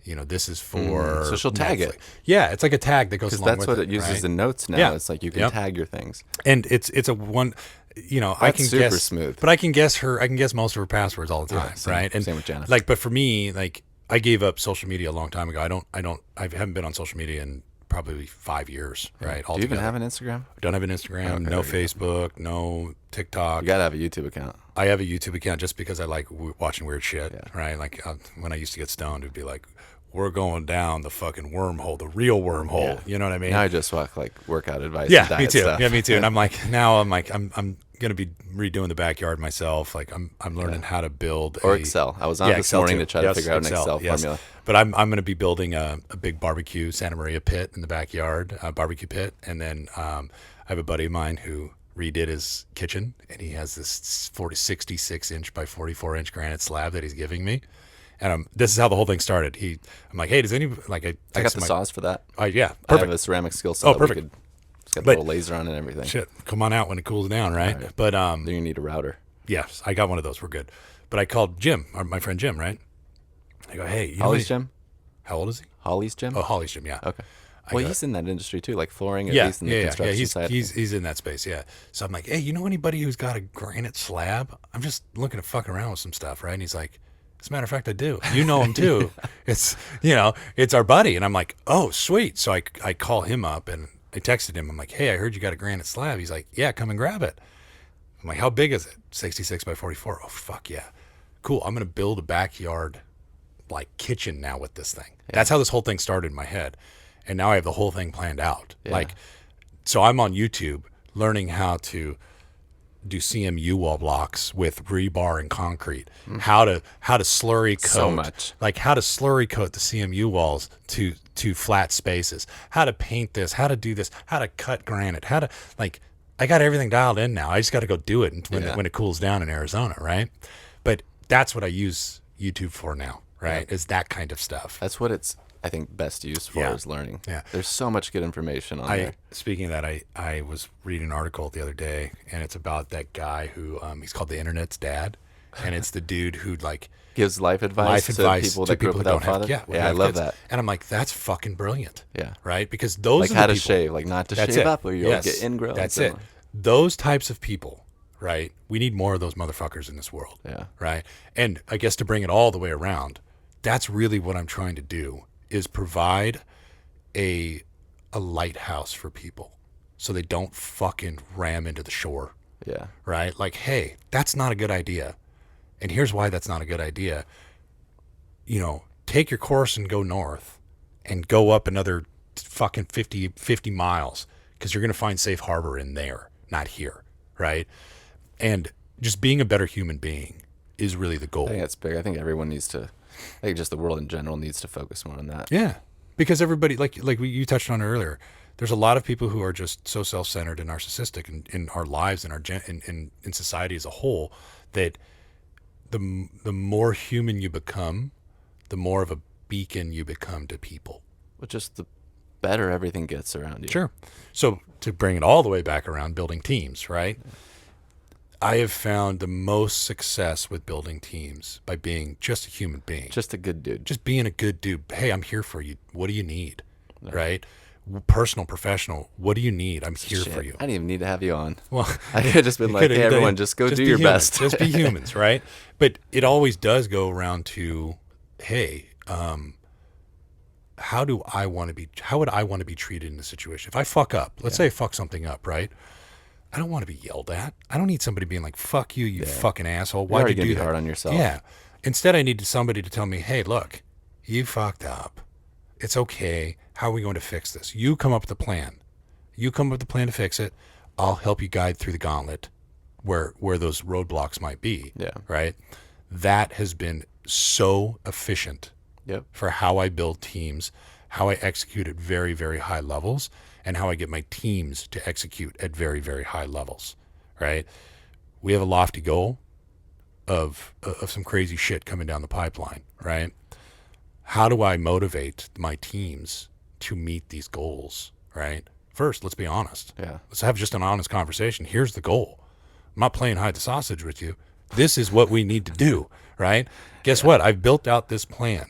Speaker 1: you know, this is for.
Speaker 2: So she'll tag
Speaker 1: Netflix.
Speaker 2: it.
Speaker 1: Yeah, it's like a tag that goes along with it.
Speaker 2: Because that's what it uses
Speaker 1: right?
Speaker 2: in notes now.
Speaker 1: Yeah.
Speaker 2: It's like you can tag your things.
Speaker 1: And it's a one. You know, I
Speaker 2: That's
Speaker 1: can
Speaker 2: super
Speaker 1: guess,
Speaker 2: smooth.
Speaker 1: but I can guess most of her passwords all the time, right? And
Speaker 2: same with Jenna.
Speaker 1: Like, but for me, like, I gave up social media a long time ago. I haven't been on social media in probably 5 years, right?
Speaker 2: Do you even have an Instagram?
Speaker 1: I don't have an Instagram, no Facebook, no TikTok.
Speaker 2: You gotta have a YouTube account.
Speaker 1: I have a YouTube account just because I like watching weird shit, right? Like when I used to get stoned, it'd be like, we're going down the fucking wormhole, the real wormhole. You know what I mean?
Speaker 2: Now I just walk like workout advice.
Speaker 1: Yeah,
Speaker 2: and diet
Speaker 1: me too.
Speaker 2: Stuff.
Speaker 1: Yeah, me too. And I'm gonna be redoing the backyard myself. Like I'm learning how to build
Speaker 2: Excel. I was on this
Speaker 1: Excel
Speaker 2: morning
Speaker 1: too.
Speaker 2: to try to figure out an Excel formula.
Speaker 1: But I'm gonna be building a big barbecue Santa Maria pit in the backyard, barbecue pit, and then I have a buddy of mine who redid his kitchen, and he has this 66 inch by 44 inch granite slab that he's giving me. And this is how the whole thing started. I'm like, hey, does anybody like?
Speaker 2: I got the saws for that.
Speaker 1: Yeah, perfect.
Speaker 2: I have a ceramic skill set.
Speaker 1: Perfect.
Speaker 2: It's got a little laser on it and everything.
Speaker 1: Shit, come on out when it cools down, right? But
Speaker 2: then you need a router.
Speaker 1: Yes, I got one of those. We're good. But I called Jim, my friend Jim, right? I go, hey,
Speaker 2: Holly's Jim?
Speaker 1: How old is he?
Speaker 2: Holly's Jim?
Speaker 1: Oh, Holly's Jim, yeah.
Speaker 2: Okay. Well, he's in that industry too, like flooring, at
Speaker 1: Yeah,
Speaker 2: least in the construction side.
Speaker 1: He's in that space, yeah. So I'm like, hey, you know anybody who's got a granite slab? I'm just looking to fuck around with some stuff, right? And he's like, as a matter of fact, I do. You know him too. It's our buddy. And I'm like, oh, sweet. So I call him up and I texted him. I'm like, hey, I heard you got a granite slab. He's like, yeah, come and grab it. I'm like, how big is it? 66 by 44. Oh, fuck yeah. Cool. I'm going to build a backyard like kitchen now with this thing. Yeah. That's how this whole thing started in my head. And now I have the whole thing planned out. Yeah. Like, so I'm on YouTube learning how to do CMU wall blocks with rebar and concrete. How to slurry coat,
Speaker 2: so much.
Speaker 1: Like how to slurry coat the CMU walls to flat spaces. How to paint this. How to do this. How to cut granite. How to like. I got everything dialed in now. I just got to go do it when it cools down in Arizona, right? But that's what I use YouTube for now, right? Is that kind of stuff.
Speaker 2: That's what it's, I think, best used for is learning. Yeah. There's so much good information on there.
Speaker 1: Speaking of that, I was reading an article the other day, and it's about that guy who, he's called the Internet's dad, and it's the dude who like
Speaker 2: gives life advice to people that grew up without fathers.
Speaker 1: Yeah,
Speaker 2: I love that.
Speaker 1: And I'm like, that's fucking brilliant.
Speaker 2: Yeah.
Speaker 1: Right? Because those
Speaker 2: like
Speaker 1: are
Speaker 2: how
Speaker 1: the
Speaker 2: to
Speaker 1: people,
Speaker 2: shave, like not to shave up or you'll get ingrown.
Speaker 1: That's it. Those types of people, right? We need more of those motherfuckers in this world.
Speaker 2: Yeah.
Speaker 1: Right? And I guess to bring it all the way around, that's really what I'm trying to do is provide a lighthouse for people so they don't fucking ram into the shore.
Speaker 2: Yeah.
Speaker 1: Right? Like, hey, that's not a good idea. And here's why that's not a good idea. You know, take your course and go north and go up another fucking 50 miles because you're going to find safe harbor in there, not here, right? And just being a better human being is really the goal.
Speaker 2: I think that's big. I think everyone needs to, I think just the world in general needs to focus more on that.
Speaker 1: Yeah, because everybody, like you touched on earlier, there's a lot of people who are just so self-centered and narcissistic in our lives and in society as a whole, that the more human you become, the more of a beacon you become to people.
Speaker 2: But just the better everything gets around you.
Speaker 1: Sure. So to bring it all the way back around, building teams, right? I have found the most success with building teams by being just a human being.
Speaker 2: Just a good dude.
Speaker 1: Just being a good dude. Hey, I'm here for you. What do you need? No. Right? Personal, professional. What do you need? I'm here for you.
Speaker 2: I didn't even need to have you on.
Speaker 1: Well,
Speaker 2: I could have just been like, hey, everyone, just go do your best.
Speaker 1: Just be humans, right? But it always does go around to, hey, how would I want to be treated in this situation? If I fuck up, let's say I fuck something up, right? I don't want to be yelled at. I don't need somebody being like, fuck you, you fucking asshole. Why'd you do that?
Speaker 2: Be hard on yourself.
Speaker 1: Yeah. Instead, I needed somebody to tell me, hey, look, you fucked up. It's okay. How are we going to fix this? You come up with a plan. You come up with a plan to fix it. I'll help you guide through the gauntlet where those roadblocks might be.
Speaker 2: Yeah.
Speaker 1: Right? That has been so efficient for how I build teams, how I execute at very, very high levels, and how I get my teams to execute at very, very high levels, right? We have a lofty goal of some crazy shit coming down the pipeline, right? How do I motivate my teams to meet these goals, right? First, let's be honest.
Speaker 2: Yeah.
Speaker 1: Let's have just an honest conversation. Here's the goal. I'm not playing hide the sausage with you. This is what we need to do, right? Guess what? I've built out this plan,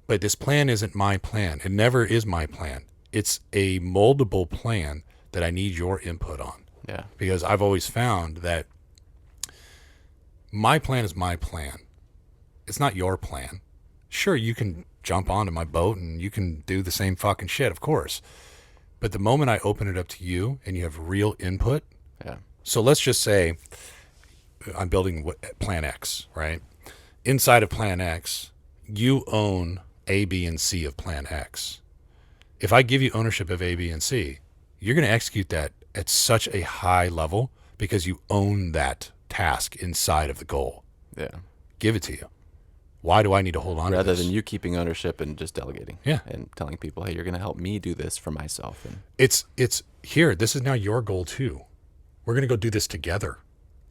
Speaker 1: but this plan isn't my plan. It never is my plan. It's a moldable plan that I need your input on.
Speaker 2: Yeah.
Speaker 1: Because I've always found that my plan is my plan. It's not your plan. Sure, you can jump onto my boat and you can do the same fucking shit, of course. But the moment I open it up to you and you have real input.
Speaker 2: Yeah.
Speaker 1: So let's just say I'm building Plan X, right? Inside of Plan X, you own A, B, and C of Plan X. If I give you ownership of A, B, and C, you're going to execute that at such a high level because you own that task inside of the goal.
Speaker 2: Yeah.
Speaker 1: Give it to you. Why do I need to hold on to this?
Speaker 2: Rather than you keeping ownership and just delegating.
Speaker 1: Yeah.
Speaker 2: And telling people, hey, you're going to help me do this for myself. And
Speaker 1: it's here. This is now your goal too. We're going to go do this together.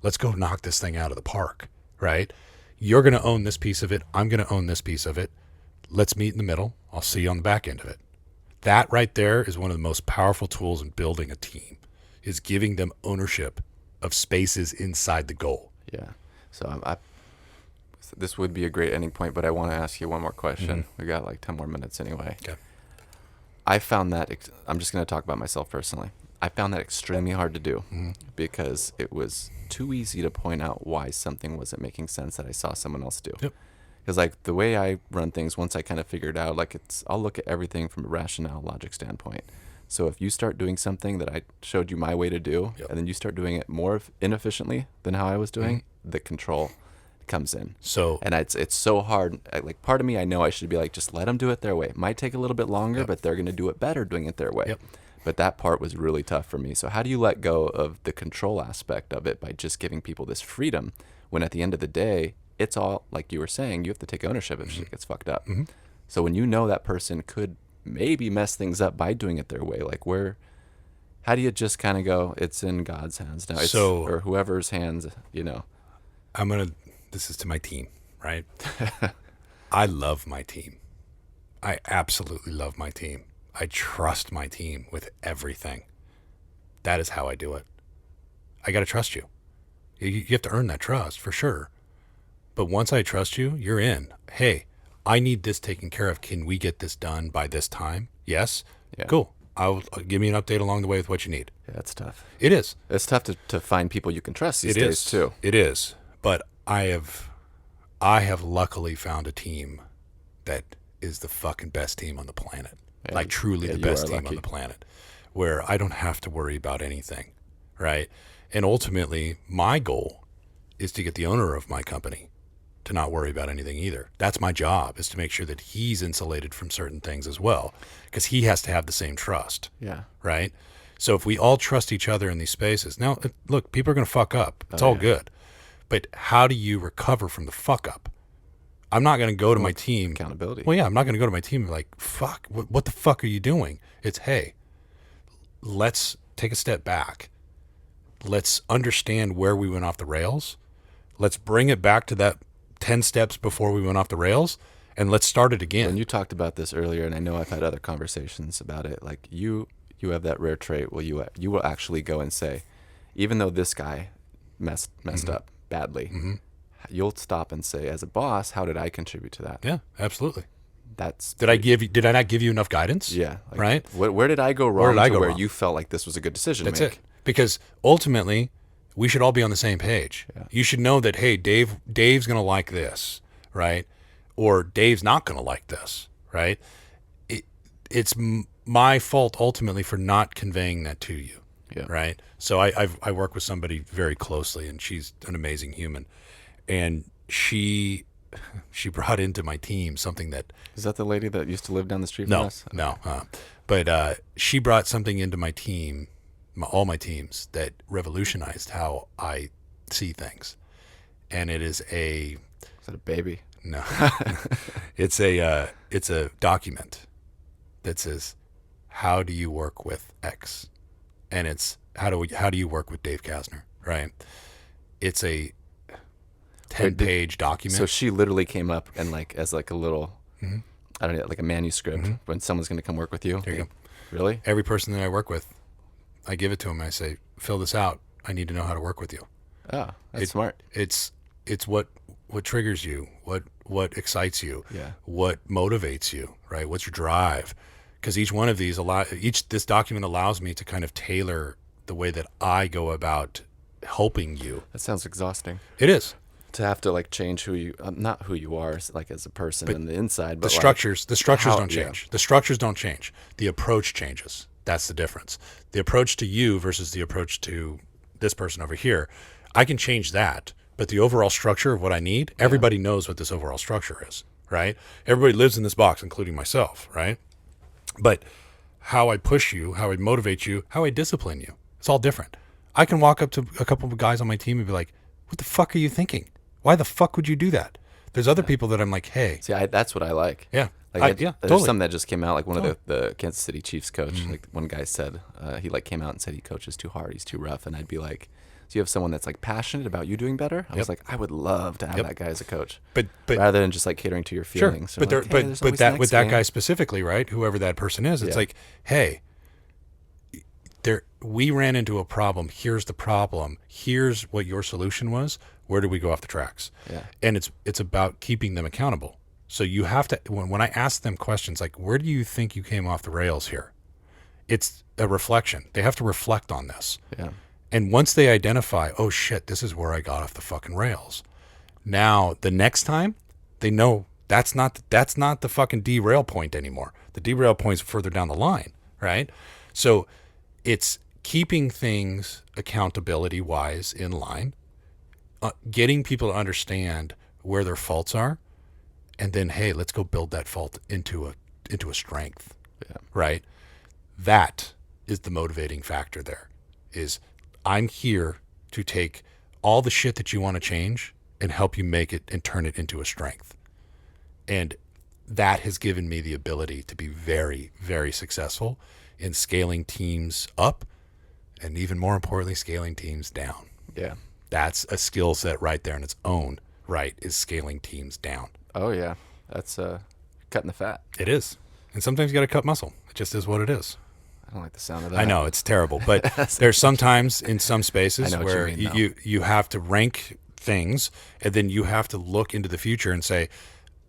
Speaker 1: Let's go knock this thing out of the park, right? You're going to own this piece of it. I'm going to own this piece of it. Let's meet in the middle. I'll see you on the back end of it. That right there is one of the most powerful tools in building a team, is giving them ownership of spaces inside the goal.
Speaker 2: Yeah. So this would be a great ending point, but I want to ask you one more question. We got like 10 more minutes anyway.
Speaker 1: Okay.
Speaker 2: I found that, I'm just going to talk about myself personally. I found that extremely hard to do because it was too easy to point out why something wasn't making sense that I saw someone else do.
Speaker 1: Yep.
Speaker 2: Because like the way I run things, once I kind of figured out, like I'll look at everything from a rationale, logic standpoint. So if you start doing something that I showed you my way to do, and then you start doing it more inefficiently than how I was doing, the control comes in.
Speaker 1: So,
Speaker 2: and it's so hard. Like part of me, I know I should be like, just let them do it their way. It might take a little bit longer, but they're going to do it better doing it their way.
Speaker 1: Yep.
Speaker 2: But that part was really tough for me. So how do you let go of the control aspect of it by just giving people this freedom when at the end of the day, it's all, like you were saying, you have to take ownership if shit gets fucked up. So when you know that person could maybe mess things up by doing it their way, like how do you just kind of go, it's in God's hands now, or whoever's hands, you know?
Speaker 1: This is to my team, right? I love my team. I absolutely love my team. I trust my team with everything. That is how I do it. I got to trust you. You have to earn that trust for sure. But once I trust you, you're in. Hey, I need this taken care of. Can we get this done by this time? Yes?
Speaker 2: Yeah.
Speaker 1: Cool. I'll give me an update along the way with what you need.
Speaker 2: Yeah, that's tough.
Speaker 1: It is.
Speaker 2: It's tough to find people you can trust these days too.
Speaker 1: It is. But I have luckily found a team that is the fucking best team on the planet.
Speaker 2: Yeah,
Speaker 1: like truly the best team
Speaker 2: lucky
Speaker 1: on the planet, where I don't have to worry about anything, right? And ultimately, my goal is to get the owner of my company to not worry about anything either. That's my job, is to make sure that he's insulated from certain things as well, because he has to have the same trust.
Speaker 2: Yeah.
Speaker 1: Right? So if we all trust each other in these spaces, now, look, people are going to fuck up. It's all good. But how do you recover from the fuck up? I'm not going to go to my team.
Speaker 2: Accountability.
Speaker 1: Well, yeah, I'm not going to go to my team and be like, fuck, what the fuck are you doing? It's, hey, let's take a step back. Let's understand where we went off the rails. Let's bring it back to that 10 steps before we went off the rails, and let's start it again.
Speaker 2: And you talked about this earlier, and I know I've had other conversations about it. Like you have that rare trait where you will actually go and say, even though this guy messed up badly, you'll stop and say, as a boss, how did I contribute to that?
Speaker 1: Yeah, absolutely.
Speaker 2: Did
Speaker 1: I not give you enough guidance?
Speaker 2: Yeah. Like,
Speaker 1: right?
Speaker 2: Where did I go wrong where
Speaker 1: wrong?
Speaker 2: you felt like this was a good decision
Speaker 1: That's
Speaker 2: to make?
Speaker 1: it. Because ultimately, we should all be on the same page.
Speaker 2: Yeah.
Speaker 1: You should know that, hey, Dave's going to like this, right? Or Dave's not going to like this, right? It's my fault ultimately for not conveying that to you, right? So I work with somebody very closely, and she's an amazing human. And she brought into my team something that...
Speaker 2: Is that the lady that used to live down the street from us?
Speaker 1: No. But she brought something into my team, all my teams, that revolutionized how I see things. And it is
Speaker 2: Is that a baby?
Speaker 1: No. It's a document that says, how do you work with X? And it's how do you work with Dave Kazner, right? It's a 10-page document.
Speaker 2: So she literally came up and as a little, I don't know, like a manuscript when someone's going to come work with you.
Speaker 1: There you go.
Speaker 2: Really?
Speaker 1: Every person that I work with, I give it to them. I say, fill this out. I need to know how to work with you.
Speaker 2: Oh, that's smart.
Speaker 1: It's what triggers you, what excites you, what motivates you, right? What's your drive? Because each one of these, this document allows me to kind of tailor the way that I go about helping you.
Speaker 2: That sounds exhausting.
Speaker 1: It is.
Speaker 2: To have to change who you, not who you are, as a person on the inside, but
Speaker 1: the structures don't change. Yeah. The structures don't change. The approach changes. That's the difference. The approach to you versus the approach to this person over here, I can change that, but the overall structure of what I need, everybody knows what this overall structure is, right? Everybody lives in this box, including myself, right? But how I push you, how I motivate you, how I discipline you, it's all different. I can walk up to a couple of guys on my team and be like, what the fuck are you thinking? Why the fuck would you do that? There's other people that I'm like, hey.
Speaker 2: See, that's what I like.
Speaker 1: Yeah.
Speaker 2: There's
Speaker 1: totally.
Speaker 2: something that just came out, one of the Kansas City Chiefs coach, one guy said, he came out and said he coaches too hard, he's too rough. And I'd be like, so you have someone that's passionate about you doing better? I was like, I would love to have that guy as a coach. But rather than just catering to your feelings.
Speaker 1: Sure. But that with that guy specifically, right? Whoever that person is, it's like, hey, we ran into a problem. Here's the problem. Here's what your solution was. Where did we go off the tracks?
Speaker 2: Yeah.
Speaker 1: And it's about keeping them accountable. So you have to, when I ask them questions like, where do you think you came off the rails here? It's a reflection. They have to reflect on this.
Speaker 2: Yeah.
Speaker 1: And once they identify, oh shit, this is where I got off the fucking rails. Now the next time they know that's not the fucking derail point anymore. The derail point's further down the line, right? So it's keeping things accountability wise in line, getting people to understand where their faults are, and then, hey, let's go build that fault into a strength, right? That is the motivating factor there, is I'm here to take all the shit that you want to change and help you make it and turn it into a strength. And that has given me the ability to be very, very successful in scaling teams up and, even more importantly, scaling teams down.
Speaker 2: Yeah.
Speaker 1: That's a skill set right there in its own right, is scaling teams down.
Speaker 2: Oh, yeah. That's cutting the fat.
Speaker 1: It is. And sometimes you got to cut muscle. It just is what it is.
Speaker 2: I don't like the sound of that.
Speaker 1: I know, it's terrible. But there's sometimes in some spaces where you have to rank things, and then you have to look into the future and say,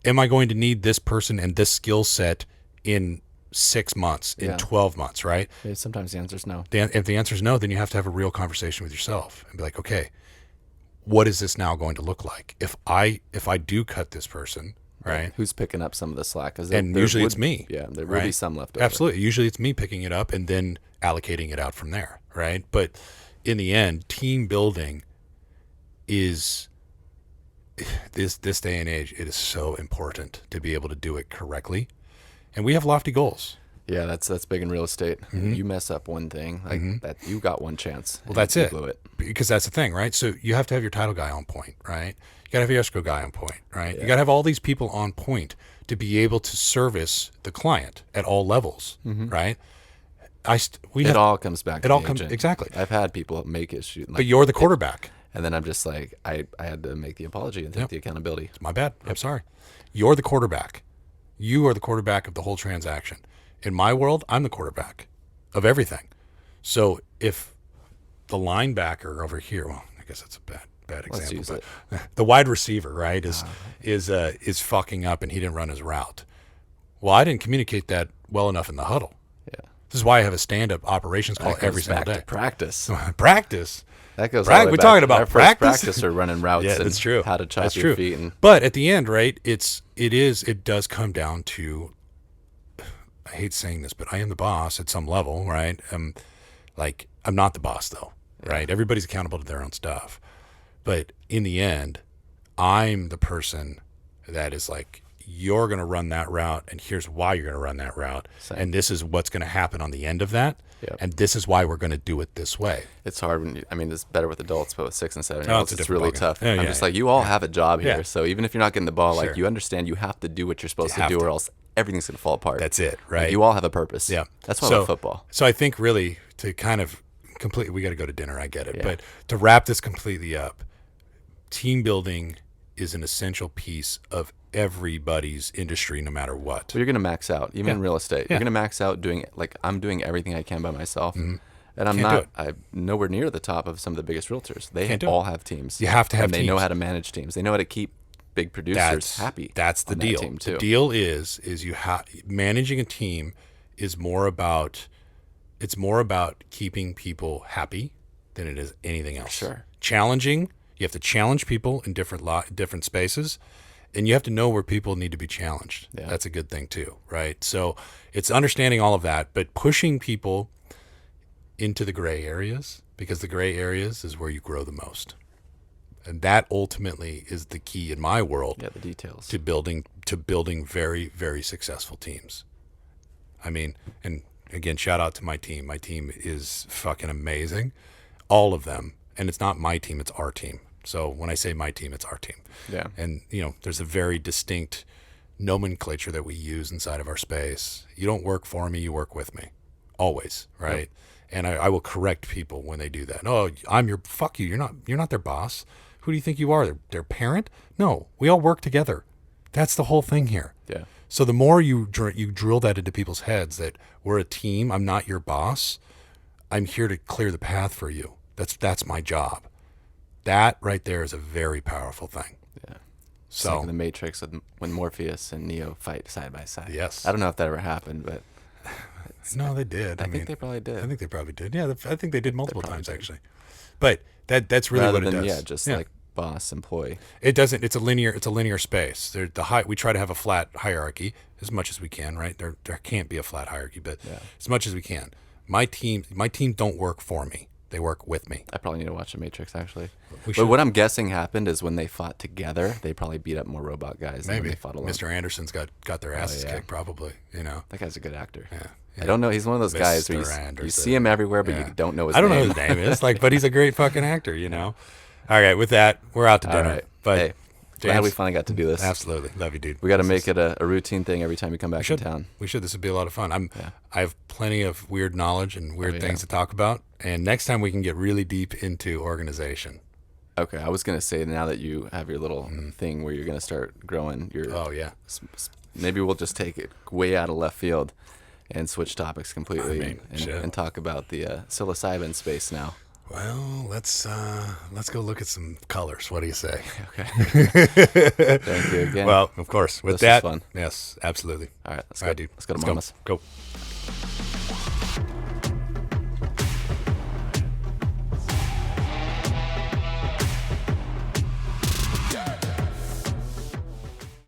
Speaker 1: am I going to need this person and this skill set in 6 months, in 12 months, right?
Speaker 2: Yeah, sometimes the answer is no.
Speaker 1: If the answer is no, then you have to have a real conversation with yourself and be like, okay, what is this now going to look like? If I do cut this person, right?
Speaker 2: Who's picking up some of the slack?
Speaker 1: And usually it's me.
Speaker 2: Yeah, there will be some left over.
Speaker 1: Absolutely. Usually it's me picking it up and then allocating it out from there, right? But in the end, team building is this day and age, it is so important to be able to do it correctly, and we have lofty goals.
Speaker 2: Yeah, that's big in real estate. You mess up one thing, like that, you got one chance.
Speaker 1: Well, that's
Speaker 2: you
Speaker 1: it.
Speaker 2: Blew it.
Speaker 1: Because that's the thing, right? So you have to have your title guy on point, right? You got to have your escrow guy on point, right?
Speaker 2: Yeah.
Speaker 1: You got to have all these people on point to be able to service the client at all levels, right?
Speaker 2: It all comes back.
Speaker 1: It
Speaker 2: to
Speaker 1: all
Speaker 2: the
Speaker 1: comes
Speaker 2: agent.
Speaker 1: exactly.
Speaker 2: I've had people make issues,
Speaker 1: But you're the quarterback.
Speaker 2: and then I'm just like, I had to make the apology and take the accountability.
Speaker 1: My bad. I'm sorry. You're the quarterback. You are the quarterback of the whole transaction. In my world, I'm the quarterback of everything. So if the linebacker over here, well, I guess that's a bad
Speaker 2: Let's
Speaker 1: example,
Speaker 2: use
Speaker 1: but the wide receiver, right, is fucking up and he didn't run his route. Well, I didn't communicate that well enough in the huddle.
Speaker 2: Yeah,
Speaker 1: This is why I have a stand-up operations call
Speaker 2: that
Speaker 1: every
Speaker 2: goes
Speaker 1: single
Speaker 2: back
Speaker 1: day.
Speaker 2: to practice.
Speaker 1: Practice.
Speaker 2: That goes. All the way
Speaker 1: We're
Speaker 2: back
Speaker 1: talking
Speaker 2: to
Speaker 1: about
Speaker 2: our first
Speaker 1: practice?
Speaker 2: practice or running routes.
Speaker 1: Yeah,
Speaker 2: and
Speaker 1: that's true.
Speaker 2: How to chop
Speaker 1: That's
Speaker 2: your
Speaker 1: true.
Speaker 2: feet and
Speaker 1: But at the end, right, it does come down to, I hate saying this, but I am the boss at some level, right? I'm not the boss though, right? Everybody's accountable to their own stuff. But in the end, I'm the person that is like, you're going to run that route and here's why you're going to run that route.
Speaker 2: Same.
Speaker 1: And this is what's going to happen on the end of that.
Speaker 2: Yep.
Speaker 1: And this is why we're going to do it this way.
Speaker 2: it's hard when it's better with adults, but with 6 and 7 year
Speaker 1: Oh,
Speaker 2: olds,
Speaker 1: it's a
Speaker 2: it's
Speaker 1: different
Speaker 2: really
Speaker 1: ballgame.
Speaker 2: tough.
Speaker 1: Yeah,
Speaker 2: I'm
Speaker 1: yeah,
Speaker 2: just like, you all have a job here,
Speaker 1: Yeah.
Speaker 2: so even if you're not getting the ball,
Speaker 1: Sure.
Speaker 2: like you understand you have to do what you're supposed
Speaker 1: You
Speaker 2: to do,
Speaker 1: have
Speaker 2: or
Speaker 1: to.
Speaker 2: else everything's gonna fall apart.
Speaker 1: That's it,
Speaker 2: Like,
Speaker 1: right?
Speaker 2: you all have a purpose.
Speaker 1: Yeah.
Speaker 2: That's why I love football.
Speaker 1: So I think really to kind of completely, we got to go to dinner. I get it.
Speaker 2: Yeah.
Speaker 1: But to wrap this completely up, team building is an essential piece of everybody's industry, no matter what.
Speaker 2: But you're gonna max out, even in real estate.
Speaker 1: Yeah.
Speaker 2: You're gonna max out doing like I'm doing everything I can by myself, and I'm
Speaker 1: Can't do
Speaker 2: not.
Speaker 1: it.
Speaker 2: I'm nowhere near the top of some of the biggest realtors. They
Speaker 1: Can't do it.
Speaker 2: all have teams.
Speaker 1: You have to have
Speaker 2: and they know
Speaker 1: teams.
Speaker 2: how to manage teams. They know how to keep big producers happy.
Speaker 1: That's the
Speaker 2: on that
Speaker 1: deal.
Speaker 2: team too.
Speaker 1: The deal is you have managing a team is more about keeping people happy than it is anything else.
Speaker 2: Sure.
Speaker 1: Challenging. You have to challenge people in different spaces, and you have to know where people need to be challenged.
Speaker 2: Yeah.
Speaker 1: That's a good thing too, right? So it's understanding all of that, but pushing people into the gray areas, because the gray areas is where you grow the most. And that ultimately is the key in my world
Speaker 2: Yeah, the details.
Speaker 1: to building very, very successful teams. I mean, and again, shout out to my team. My team is fucking amazing. All of them. And it's not my team, it's our team. So when I say my team, it's our team.
Speaker 2: Yeah.
Speaker 1: And, there's a very distinct nomenclature that we use inside of our space. You don't work for me, you work with me. Always, right? Yep. And I will correct people when they do that. Oh, fuck you. You're not their boss. Who do you think you are? Their parent? No, we all work together. That's the whole thing here.
Speaker 2: Yeah.
Speaker 1: So the more you drill that into people's heads that we're a team, I'm not your boss. I'm here to clear the path for you. That's my job. That right there is a very powerful thing.
Speaker 2: Yeah.
Speaker 1: So
Speaker 2: like in the Matrix when Morpheus and Neo fight side by side.
Speaker 1: Yes.
Speaker 2: I don't know if that ever happened, but
Speaker 1: no, they did.
Speaker 2: I think they probably did.
Speaker 1: I think they probably did. Yeah, I think they did multiple times actually. But that's really
Speaker 2: Rather
Speaker 1: what it
Speaker 2: than,
Speaker 1: does.
Speaker 2: Yeah, just like boss employee.
Speaker 1: It doesn't. It's a linear space. We try to have a flat hierarchy as much as we can, right? There can't be a flat hierarchy, but as much as we can. My team don't work for me. They work with me.
Speaker 2: I probably need to watch The Matrix actually.
Speaker 1: We
Speaker 2: But
Speaker 1: should.
Speaker 2: what I'm guessing happened is when they fought together, they probably beat up more robot guys than when
Speaker 1: Maybe
Speaker 2: they fought alone.
Speaker 1: Mr. Anderson's got their asses
Speaker 2: yeah.
Speaker 1: kicked, probably.
Speaker 2: That guy's a good actor.
Speaker 1: Yeah.
Speaker 2: I don't know. He's one of those guys where
Speaker 1: Mr.
Speaker 2: you
Speaker 1: Anderson.
Speaker 2: see him everywhere, but
Speaker 1: Yeah.
Speaker 2: you don't know his
Speaker 1: I
Speaker 2: name.
Speaker 1: don't know his name is but he's a great fucking actor. All right, with that, we're out to
Speaker 2: All
Speaker 1: dinner.
Speaker 2: right.
Speaker 1: But
Speaker 2: hey, glad
Speaker 1: James,
Speaker 2: we finally got to do this.
Speaker 1: absolutely love you, dude.
Speaker 2: We got to make it a routine thing every time you come back to town.
Speaker 1: We should. This would be a lot of fun. I have plenty of weird knowledge and weird things to talk about. And next time we can get really deep into organization.
Speaker 2: Okay, I was gonna say now that you have your little thing where you're gonna start growing your.
Speaker 1: Oh yeah.
Speaker 2: Maybe we'll just take it way out of left field, and switch topics completely
Speaker 1: shit.
Speaker 2: and talk about the psilocybin space now.
Speaker 1: Well, let's go look at some colors. What do you say?
Speaker 2: Okay. Thank you again.
Speaker 1: Well, of course. With
Speaker 2: This
Speaker 1: that,
Speaker 2: was fun.
Speaker 1: yes, absolutely.
Speaker 2: All right, let's
Speaker 1: All
Speaker 2: go.
Speaker 1: right, dude.
Speaker 2: Let's go to
Speaker 1: Let's
Speaker 2: Mama's.
Speaker 1: Go.